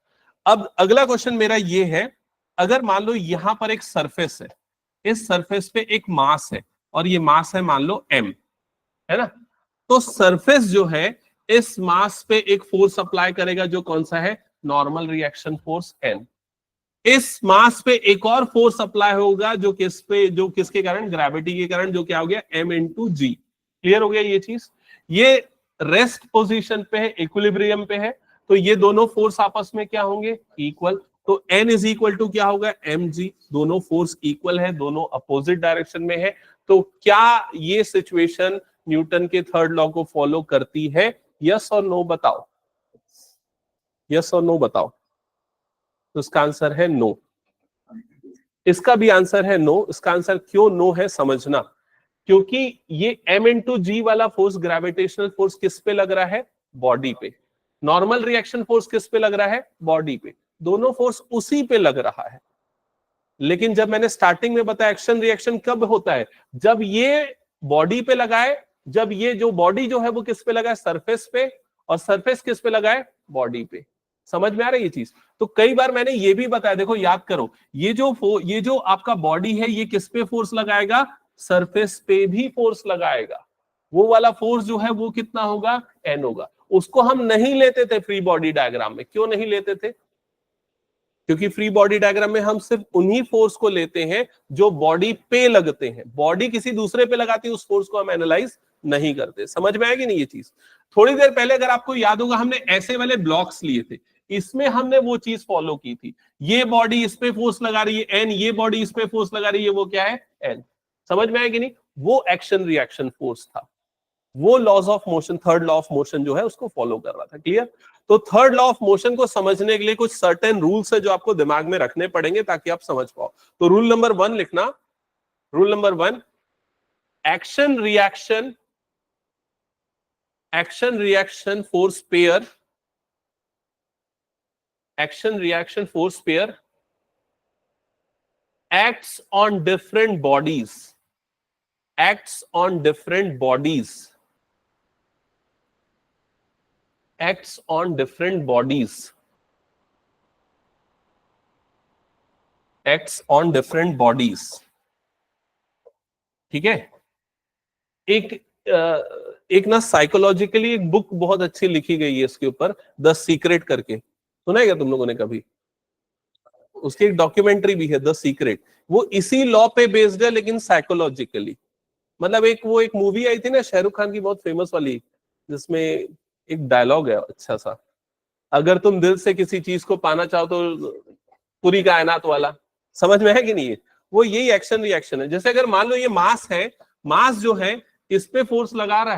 अब अगला क्वेश्चन मेरा ये है, अगर मान लो यहां पर एक सरफेस है, इस सरफेस पे एक मास है और ये मास है मान लो m, है ना, तो सरफेस जो है इस मास पे एक फोर्स अप्लाई करेगा जो कौन सा है, नॉर्मल रिएक्शन फोर्स n। इस मास पे एक और फोर्स अप्लाई होगा जो किस पे, जो किसके कारण, ग्रेविटी के कारण, जो क्या हो गया m इंटू जी। क्लियर हो गया ये चीज? ये रेस्ट पोजीशन पे है, इक्विलिब्रियम पे है, तो ये दोनों फोर्स आपस में क्या होंगे, इक्वल। तो n इज इक्वल टू क्या होगा, mg। दोनों फोर्स इक्वल है, दोनों अपोजिट डायरेक्शन में है। तो क्या ये सिचुएशन न्यूटन के थर्ड लॉ को फॉलो करती है? यस और नो बताओ, यस और नो बताओ। तो इसका आंसर है नो। इसका भी आंसर है नो। इसका आंसर क्यों नो है समझना, क्योंकि ये m इंटू जी वाला फोर्स, ग्रेविटेशनल फोर्स किस पे लग रहा है, बॉडी पे। नॉर्मल रिएक्शन फोर्स किस पे लग रहा है, बॉडी पे। दोनों फोर्स उसी पे लग रहा है। लेकिन जब मैंने स्टार्टिंग में बताया एक्शन रिएक्शन कब होता है, जब ये बॉडी पे लगाए, जब ये जो बॉडी जो है वो किस पे लगाए, सरफेस पे, और सरफेस किस पे लगाए, बॉडी पे। समझ में आ रही है ये चीज? तो कई बार मैंने ये भी बताया, देखो याद करो, ये जो आपका बॉडी है ये किस पे फोर्स लगाएगा, सरफेस पे भी फोर्स लगाएगा। वो वाला फोर्स जो है वो कितना होगा, N होगा। उसको हम नहीं लेते थे फ्री बॉडी डायग्राम में। क्यों नहीं लेते थे? क्योंकि फ्री बॉडी डायग्राम में हम सिर्फ उन्हीं फोर्स को लेते हैं जो बॉडी पे लगते हैं। बॉडी किसी दूसरे पे लगाती है, उस फोर्स को हम एनालाइज नहीं करते। समझ में आएगी नहीं ये चीज? थोड़ी देर पहले अगर आपको याद होगा, हमने ऐसे वाले ब्लॉक्स लिए थे, इसमें हमने वो चीज फॉलो की थी। ये बॉडी इस पे फोर्स लगा रही है N, ये बॉडी इस पे फोर्स लगा रही है, वो क्या है, N। समझ में आएगी नहीं? वो एक्शन रिएक्शन फोर्स था। वो laws of motion, third law of motion जो है उसको फॉलो कर रहा था। क्लियर? तो थर्ड लॉ ऑफ मोशन को समझने के लिए कुछ सर्टेन रूल्स है जो आपको दिमाग में रखने पड़ेंगे ताकि आप समझ पाओ। तो रूल नंबर 1 लिखना। Rule number 1, action reaction force pair, action reaction force pair acts on different bodies, acts on different bodies, acts on different bodies, acts on different bodies। ठीक है? एक ना साइकोलॉजिकली एक बुक बहुत अच्छी लिखी गई है इसके ऊपर, द सीक्रेट करके। सुना है क्या तुम लोगों ने कभी? उसकी एक डॉक्यूमेंट्री भी है, द सीक्रेट। वो इसी लॉ पे बेस्ड है लेकिन साइकोलॉजिकली। मतलब एक मूवी आई थी ना शाहरुख खान की, बहुत फेमस वाली, जिसमें एक डायलॉग है अच्छा सा, अगर तुम दिल से किसी चीज को पाना चाहो तो पूरी कायनात वाला। समझ में है कि नहीं? वो यही एक्शन रिएक्शन है। जैसे अगर मान लो ये मास है, मास जो है इस पे फोर्स लगा रहा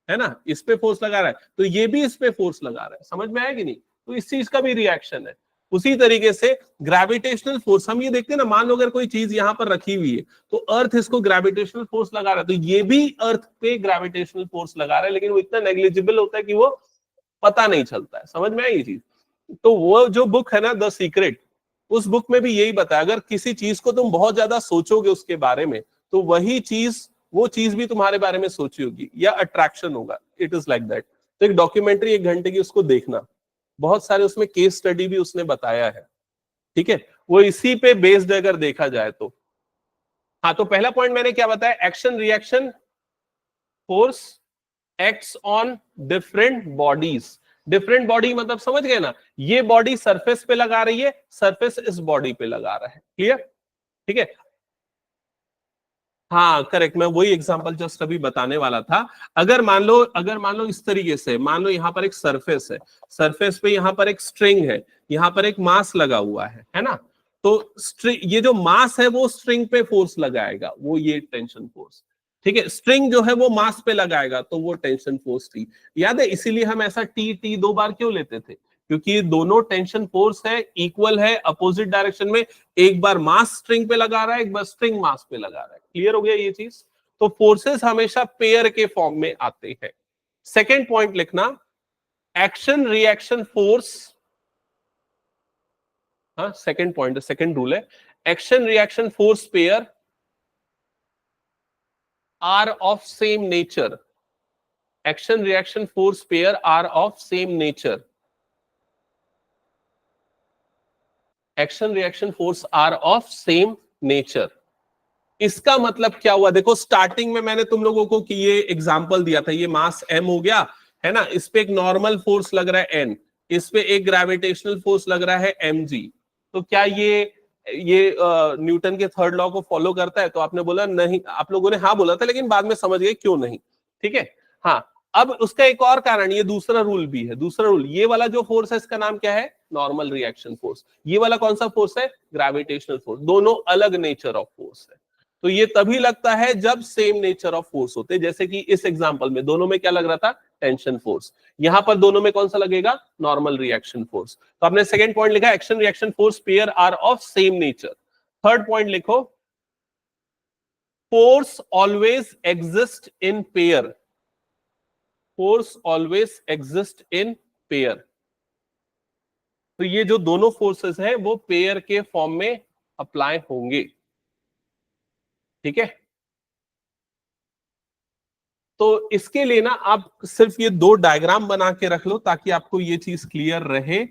है ना, इस पे फोर्स लगा रहा है, तो ये भी इस पे फोर्स लगा रहा है। समझ में आया कि नहीं? तो इस चीज का भी रिएक्शन है। उसी तरीके से ग्रेविटेशनल फोर्स हम ये देखते हैं ना, मान लो अगर कोई चीज यहां पर रखी हुई है तो अर्थ इसको ग्रेविटेशनल फोर्स लगा रहा है, तो ये भी अर्थ पे ग्रेविटेशनल फोर्स लगा रहा है, लेकिन वो इतना नेग्लिजिबल होता है कि वो पता नहीं चलता है। समझ में आई ये चीज? तो वो जो बुक है ना, द सीक्रेट, उस बुक में भी यही बताया, अगर किसी चीज को तुम बहुत ज्यादा सोचोगे उसके बारे में, तो वही चीज, वो चीज भी तुम्हारे बारे में सोची होगी या अट्रैक्शन होगा। It is like that. तो एक डॉक्यूमेंट्री 1 घंटे की, उसको देखना, बहुत सारे उसमें केस स्टडी भी उसने बताया है। ठीक है? वो इसी पे बेस्ड अगर देखा जाए तो। हाँ, तो पहला पॉइंट मैंने क्या बताया, action reaction force acts on different bodies. Different body मतलब समझ गए ना, ये बॉडी सरफेस पे लगा रही है, सरफेस इस बॉडी पे लगा रहा है। क्लियर? ठीक है? हाँ करेक्ट, मैं वही एग्जांपल जस्ट अभी बताने वाला था। अगर मान लो इस तरीके से, मान लो यहाँ पर एक सरफेस है, सरफेस पे यहाँ पर एक स्ट्रिंग है, यहाँ पर एक मास लगा हुआ है ना? तो ये जो मास है वो स्ट्रिंग पे फोर्स लगाएगा, वो ये टेंशन फोर्स। ठीक है? स्ट्रिंग जो है वो मास पे लगाएगा, तो वो टेंशन फोर्स थी। याद है? इसीलिए हम ऐसा टी 2 बार क्यों लेते थे? क्योंकि दोनों टेंशन फोर्स है, इक्वल है, अपोजिट डायरेक्शन में। एक बार मास स्ट्रिंग पे लगा रहा है, एक बार स्ट्रिंग मास पे लगा रहा है। क्लियर हो गया ये चीज? तो फोर्सेस हमेशा पेयर के फॉर्म में आते हैं। सेकेंड पॉइंट लिखना, एक्शन रिएक्शन फोर्स, हाँ सेकेंड पॉइंट, सेकेंड रूल है, action reaction force pair are of same nature. Action reaction force pair are of same nature. Action reaction force are of same nature. इसका मतलब क्या हुआ? देखो, starting में मैंने तुम लोगों को कि ये एग्जांपल दिया था, ये मास m हो गया है ना, इस पे एक नॉर्मल फोर्स लग रहा है n, इस पे एक ग्रेविटेशनल फोर्स लग रहा है mg। तो क्या ये न्यूटन के थर्ड लॉ को फॉलो करता है? तो आपने बोला नहीं, आप लोगों ने हाँ बोला था, लेकिन बाद में समझ गए क्यों नहीं। ठीक है? हाँ, अब उसका एक और कारण, ये दूसरा रूल भी है। दूसरा रूल, ये वाला जो फोर्स है इसका नाम क्या है? Normal reaction force. ये वाला कौन सा फोर्स है? Gravitational force. दोनों अलग नेचर ऑफ फोर्स है। तो ये तभी लगता है जब सेम नेचर ऑफ फोर्स होते, जैसे कि इस एग्जांपल में दोनों में क्या लग रहा था? Tension force. यहां पर दोनों में कौन सा लगेगा? Normal reaction force. तो आपने सेकंड पॉइंट लिखा, action reaction force pair are of same nature. Third point लिखो, force always exist in pair. Force always exist in pair. तो ये जो दोनों फोर्सेस हैं वो पेयर के फॉर्म में अप्लाई होंगे। ठीक है? तो इसके लिए ना आप सिर्फ ये 2 डायग्राम बना के रख लो ताकि आपको ये चीज क्लियर रहे।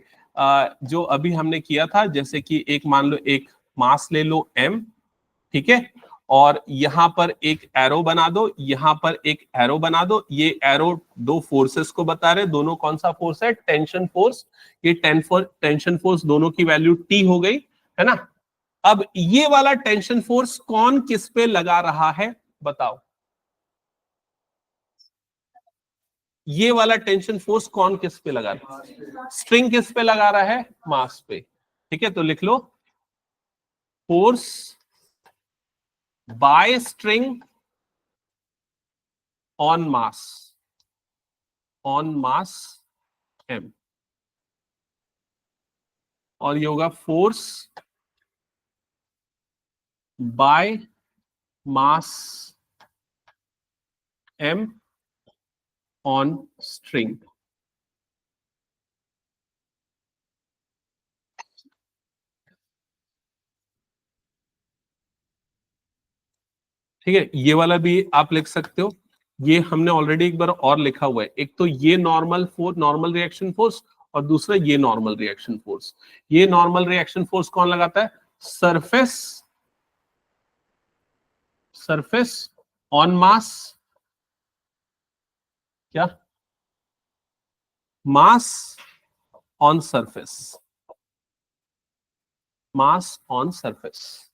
जो अभी हमने किया था, जैसे कि एक मान लो एक मास ले लो m, ठीक है, और यहां पर एक एरो बना दो, यहां पर एक एरो बना दो। ये एरो दो फोर्सेस को बता रहे, दोनों कौन सा फोर्स है, टेंशन फोर्स। ये टेंशन फोर्स दोनों की वैल्यू T हो गई, है ना। अब ये वाला टेंशन फोर्स कौन किस पे लगा रहा है बताओ, ये वाला टेंशन फोर्स कौन किस पे लगा रहा है, स्ट्रिंग किस पे लगा रहा है, मास पे। ठीक है, तो लिख लो force by string on mass, on mass m, और ये होगा force by mass m on string. ठीक है, ये वाला भी आप लिख सकते हो। ये हमने ऑलरेडी एक बार और लिखा हुआ है, एक तो ये नॉर्मल रिएक्शन फोर्स, और दूसरा ये नॉर्मल रिएक्शन फोर्स। ये नॉर्मल रिएक्शन फोर्स कौन लगाता है, सरफेस, सरफेस ऑन मास, क्या, मास on surface, mass on surface.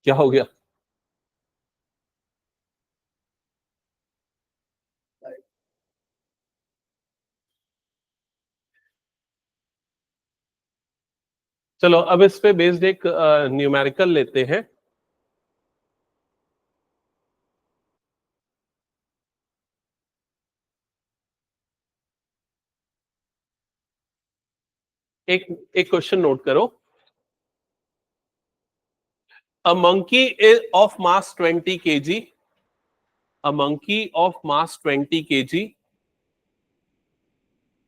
क्या हो गया, चलो अब इस पे बेस्ड एक न्यूमेरिकल लेते हैं। एक एक क्वेश्चन नोट करो। A monkey of mass 20 kg, a monkey of mass 20 kg,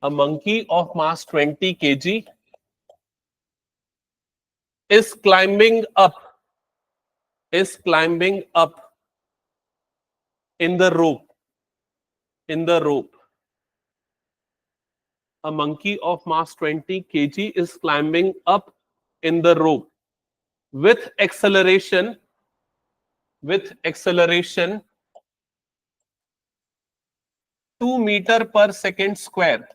a monkey of mass 20 kg is climbing up in the rope, in the rope. A monkey of mass 20 kg is climbing up in the rope with acceleration 2 meter per second square,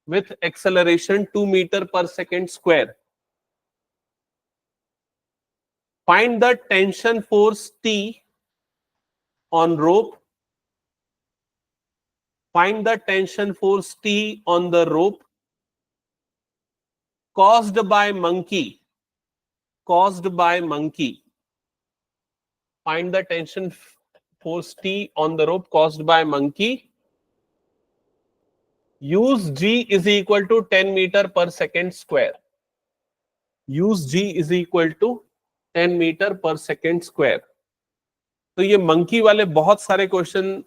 with acceleration 2 meter per second square. Find the tension force T on rope. Find the tension force T on the rope caused by monkey. Caused by monkey. Find the tension force T on the rope caused by monkey. Use G is equal to 10 meter per second square. Use G is equal to 10 meter per second square. तो ये monkey वाले बहुत सारे question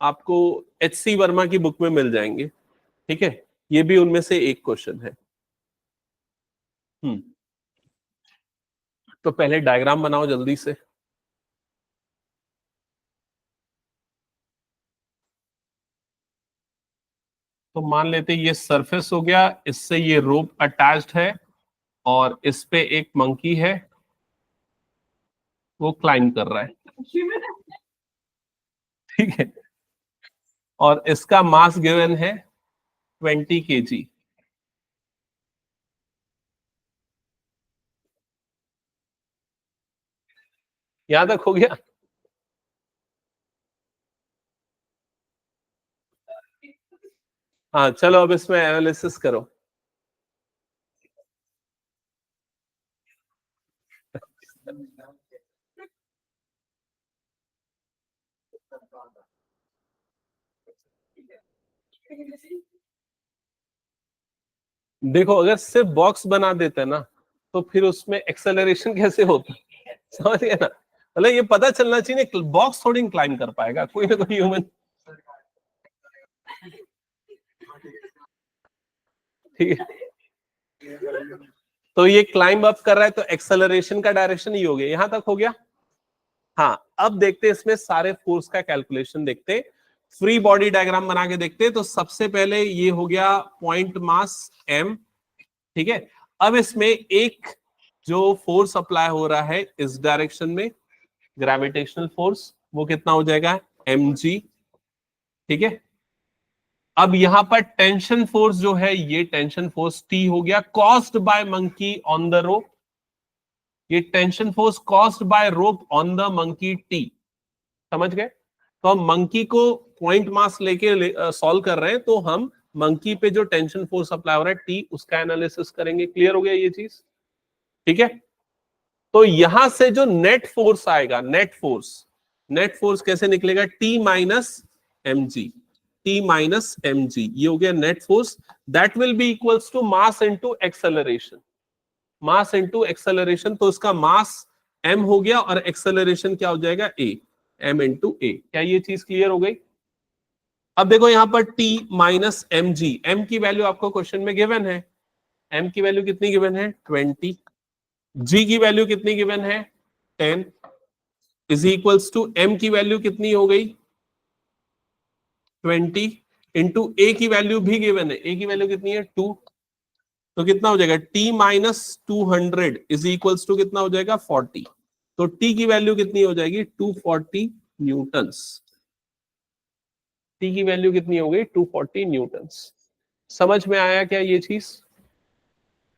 आपको HC Verma की book में मिल जाएंगे। ठीक है, ये भी उनमें से एक क्वेश्चन है। तो पहले डायग्राम बनाओ जल्दी से। तो मान लेते ये सरफेस हो गया, इससे ये रोप अटैच्ड है और इस पे एक मंकी है, वो क्लाइंब कर रहा है। ठीक है, और इसका मास गिवन है 20 kg। यहां तक हो गया। हाँ चलो अब इसमें एनालिसिस करो। देखो अगर सिर्फ बॉक्स बना देते ना तो फिर उसमें एक्सेलरेशन कैसे होता, समझ गए ना। मतलब ये पता चलना चाहिए, बॉक्स थोड़ी क्लाइम कर पाएगा, कोई ना कोई ह्यूमन। ठीक है, तो ये क्लाइंब अप कर रहा है तो एक्सेलरेशन का डायरेक्शन ही हो गया। यहां तक हो गया। हाँ अब देखते हैं इसमें सारे फोर्स का कैलकुलेशन देखते। फ्री बॉडी डायग्राम बना के देखते हैं। तो सबसे पहले ये हो गया पॉइंट मास m, ठीक है। अब इसमें एक जो फोर्स अप्लाई हो रहा है इस डायरेक्शन में, ग्रेविटेशनल फोर्स, वो कितना हो जाएगा mg, ठीक है। अब यहां पर टेंशन फोर्स जो है, ये टेंशन फोर्स T हो गया, caused by monkey on the rope. ये tension force caused by rope on the monkey T, समझ गए। तो हम मंकी को पॉइंट मास लेके सॉल्व कर रहे हैं, तो हम मंकी पे जो टेंशन फोर्स अप्लाई हो रहा है T, उसका एनालिसिस करेंगे। क्लियर हो गया ये चीज, ठीक है। तो यहां से जो नेट फोर्स आएगा, नेट फोर्स कैसे निकलेगा, T minus mg, T minus mg, ये हो गया net force. That will be equals to mass into acceleration, mass into acceleration. तो इसका मास m हो गया और एक्सेलरेशन क्या हो जाएगा a, m इंटू a। क्या ये चीज क्लियर हो गई। अब देखो यहां पर T माइनस mg, m की वैल्यू आपको क्वेश्चन में गिवन है, m की वैल्यू कितनी गिवन है 20, g की वैल्यू कितनी गिवन है 10, इज इक्वल्स टू m की वैल्यू कितनी हो गई 20 इंटू a की वैल्यू भी गिवन है, a की वैल्यू कितनी है 2, तो कितना हो जाएगा T minus 200 is equals to कितना हो जाएगा 40। तो T की वैल्यू कितनी हो जाएगी 240 न्यूटन्स, T की वैल्यू कितनी हो गई 240 न्यूटन्स। समझ में आया क्या ये चीज,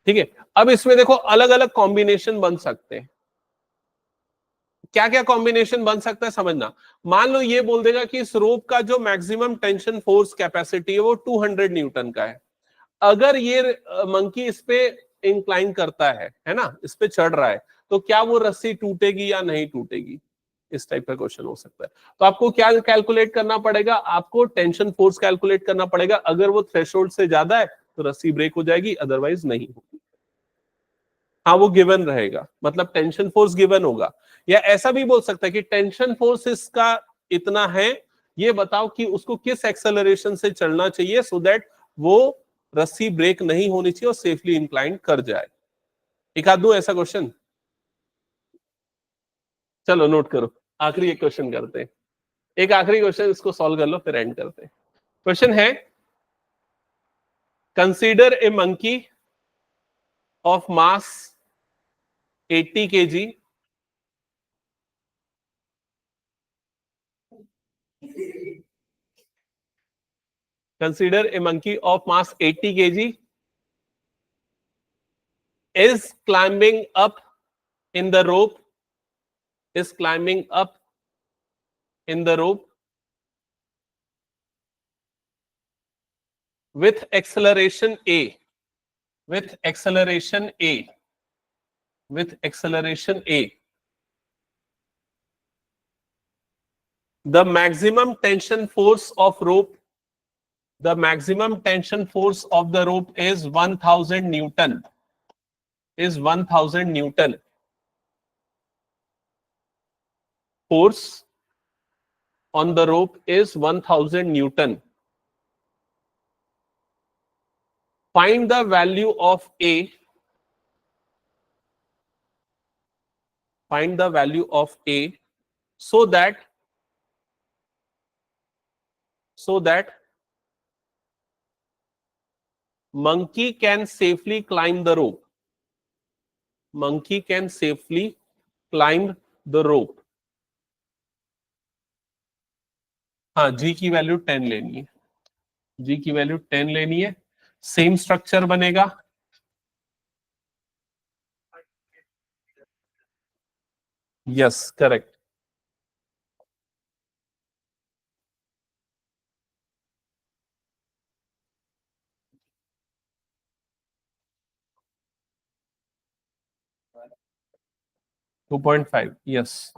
ठीक है। अब इसमें देखो अलग अलग कॉम्बिनेशन बन सकते हैं। क्या क्या कॉम्बिनेशन बन सकता है समझना। मान लो ये बोल देगा कि इस रोप का जो मैक्सिमम टेंशन फोर्स कैपेसिटी है वो 200 न्यूटन का है। अगर ये मंकी इस पे इंक्लाइन करता है ना, इस पे चढ़ रहा है, तो क्या वो रस्सी टूटेगी या नहीं टूटेगी, इस टाइप का क्वेश्चन हो सकता है। तो आपको क्या कैलकुलेट करना पड़ेगा, आपको टेंशन फोर्स कैलकुलेट करना पड़ेगा। अगर वो थ्रेशोल्ड से ज्यादा है तो रस्सी ब्रेक हो जाएगी, अदरवाइज नहीं होगी। हाँ वो गिवन रहेगा, मतलब टेंशन फोर्स गिवन होगा। या ऐसा भी बोल सकता है कि टेंशन फोर्स इसका इतना है, ये बताओ कि उसको किस एक्सेलरेशन से चलना चाहिए सो दैट वो रस्सी ब्रेक नहीं होनी चाहिए और सेफली इंक्लाइन कर जाए। एक आध दो ऐसा क्वेश्चन, चलो नोट करो। आखिरी एक क्वेश्चन करते हैं, एक आखिरी क्वेश्चन, इसको सॉल्व कर लो फिर एंड करते हैं। क्वेश्चन है, consider a monkey of mass 80 kg consider a monkey of mass 80 kg is climbing up in the rope, is climbing up in the rope with acceleration a, with acceleration a, with acceleration a. The maximum tension force of rope, the maximum tension force of the rope is 1000 Newton, is 1000 Newton. Force on the rope is 1000 Newton. Find the value of A, find the value of A so that monkey can safely climb the rope, monkey can safely climb the rope. हाँ जी की value 10 लेनी है, जी की value 10 लेनी है। Same structure बनेगा, yes correct. To 2.5 yes.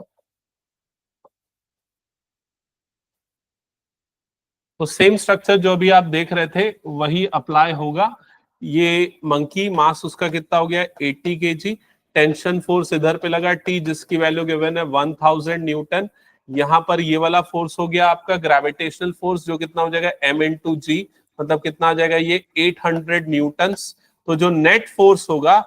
तो same structure जो भी आप देख रहे थे वही अप्लाई होगा। ये मंकी मास उसका कितना हो गया 80 kg, टेंशन फोर्स इधर पे लगा T जिसकी वैल्यू गिवन है 1000 न्यूटन। यहाँ पर ये वाला फोर्स हो गया आपका ग्रेविटेशनल फोर्स जो कितना हो जाएगा m इंटू जी, मतलब कितना आ जाएगा ये 800 न्यूटन्स। तो जो नेट फोर्स होगा,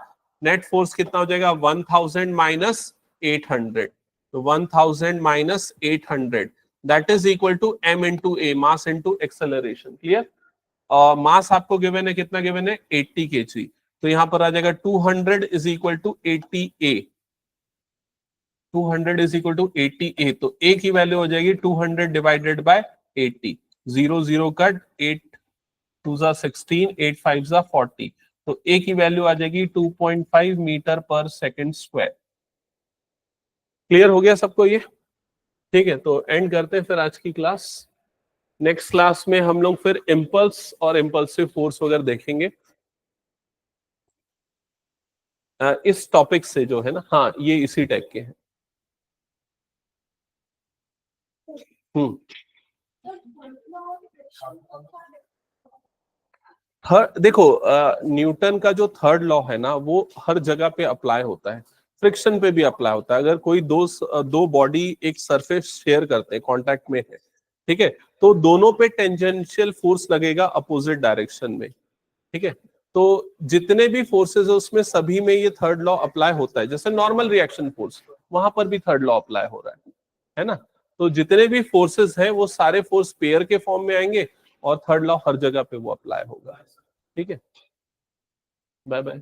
नेट फोर्स कितना हो जाएगा 1000 माइनस 800, तो 1000 minus 800 that is equal to m into A, mass into acceleration. Clear? Mass आपको गिवन है, कितना गिवन है? 80 kg। तो यहां पर आ जाएगा 200 is equal to 80a। 200 is equal to 80a, तो a की वैल्यू हो जाएगी 200 डिवाइडेड बाय 80। 0 0 कट, 8 2 जा 16, 8 5 जा 40, तो a की वैल्यू आ जाएगी 2.5 मीटर पर सेकंड स्क्वायर। क्लियर हो गया सबको ये? ठीक है, तो एंड करते हैं फिर आज की क्लास। नेक्स्ट क्लास में हम लोग फिर इम्पल्स और इम्पल्सिव फोर्स वगैरह देखेंगे इस टॉपिक से, जो है ना, हाँ ये इसी टाइप के हैं। हम्म थर्ड देखो, न्यूटन का जो थर्ड लॉ है ना, वो हर जगह पे अप्लाई होता है। फ्रिक्शन पे भी अप्लाई होता है। अगर कोई दो बॉडी एक सरफेस शेयर करते हैं, कांटेक्ट में है, ठीक है, तो दोनों पे टेंजेंशियल फोर्स लगेगा अपोजिट डायरेक्शन में। ठीक है, तो जितने भी फोर्सेस है उसमें सभी में ये थर्ड लॉ अप्लाई होता है। जैसे नॉर्मल रिएक्शन फोर्स, वहां पर भी थर्ड लॉ अप्लाई हो रहा है ना? तो जितने भी फोर्सेस हैं वो सारे फोर्स पेयर के फॉर्म में आएंगे और थर्ड लॉ हर जगह पे वो अप्लाई होगा। ठीक है, बाय बाय।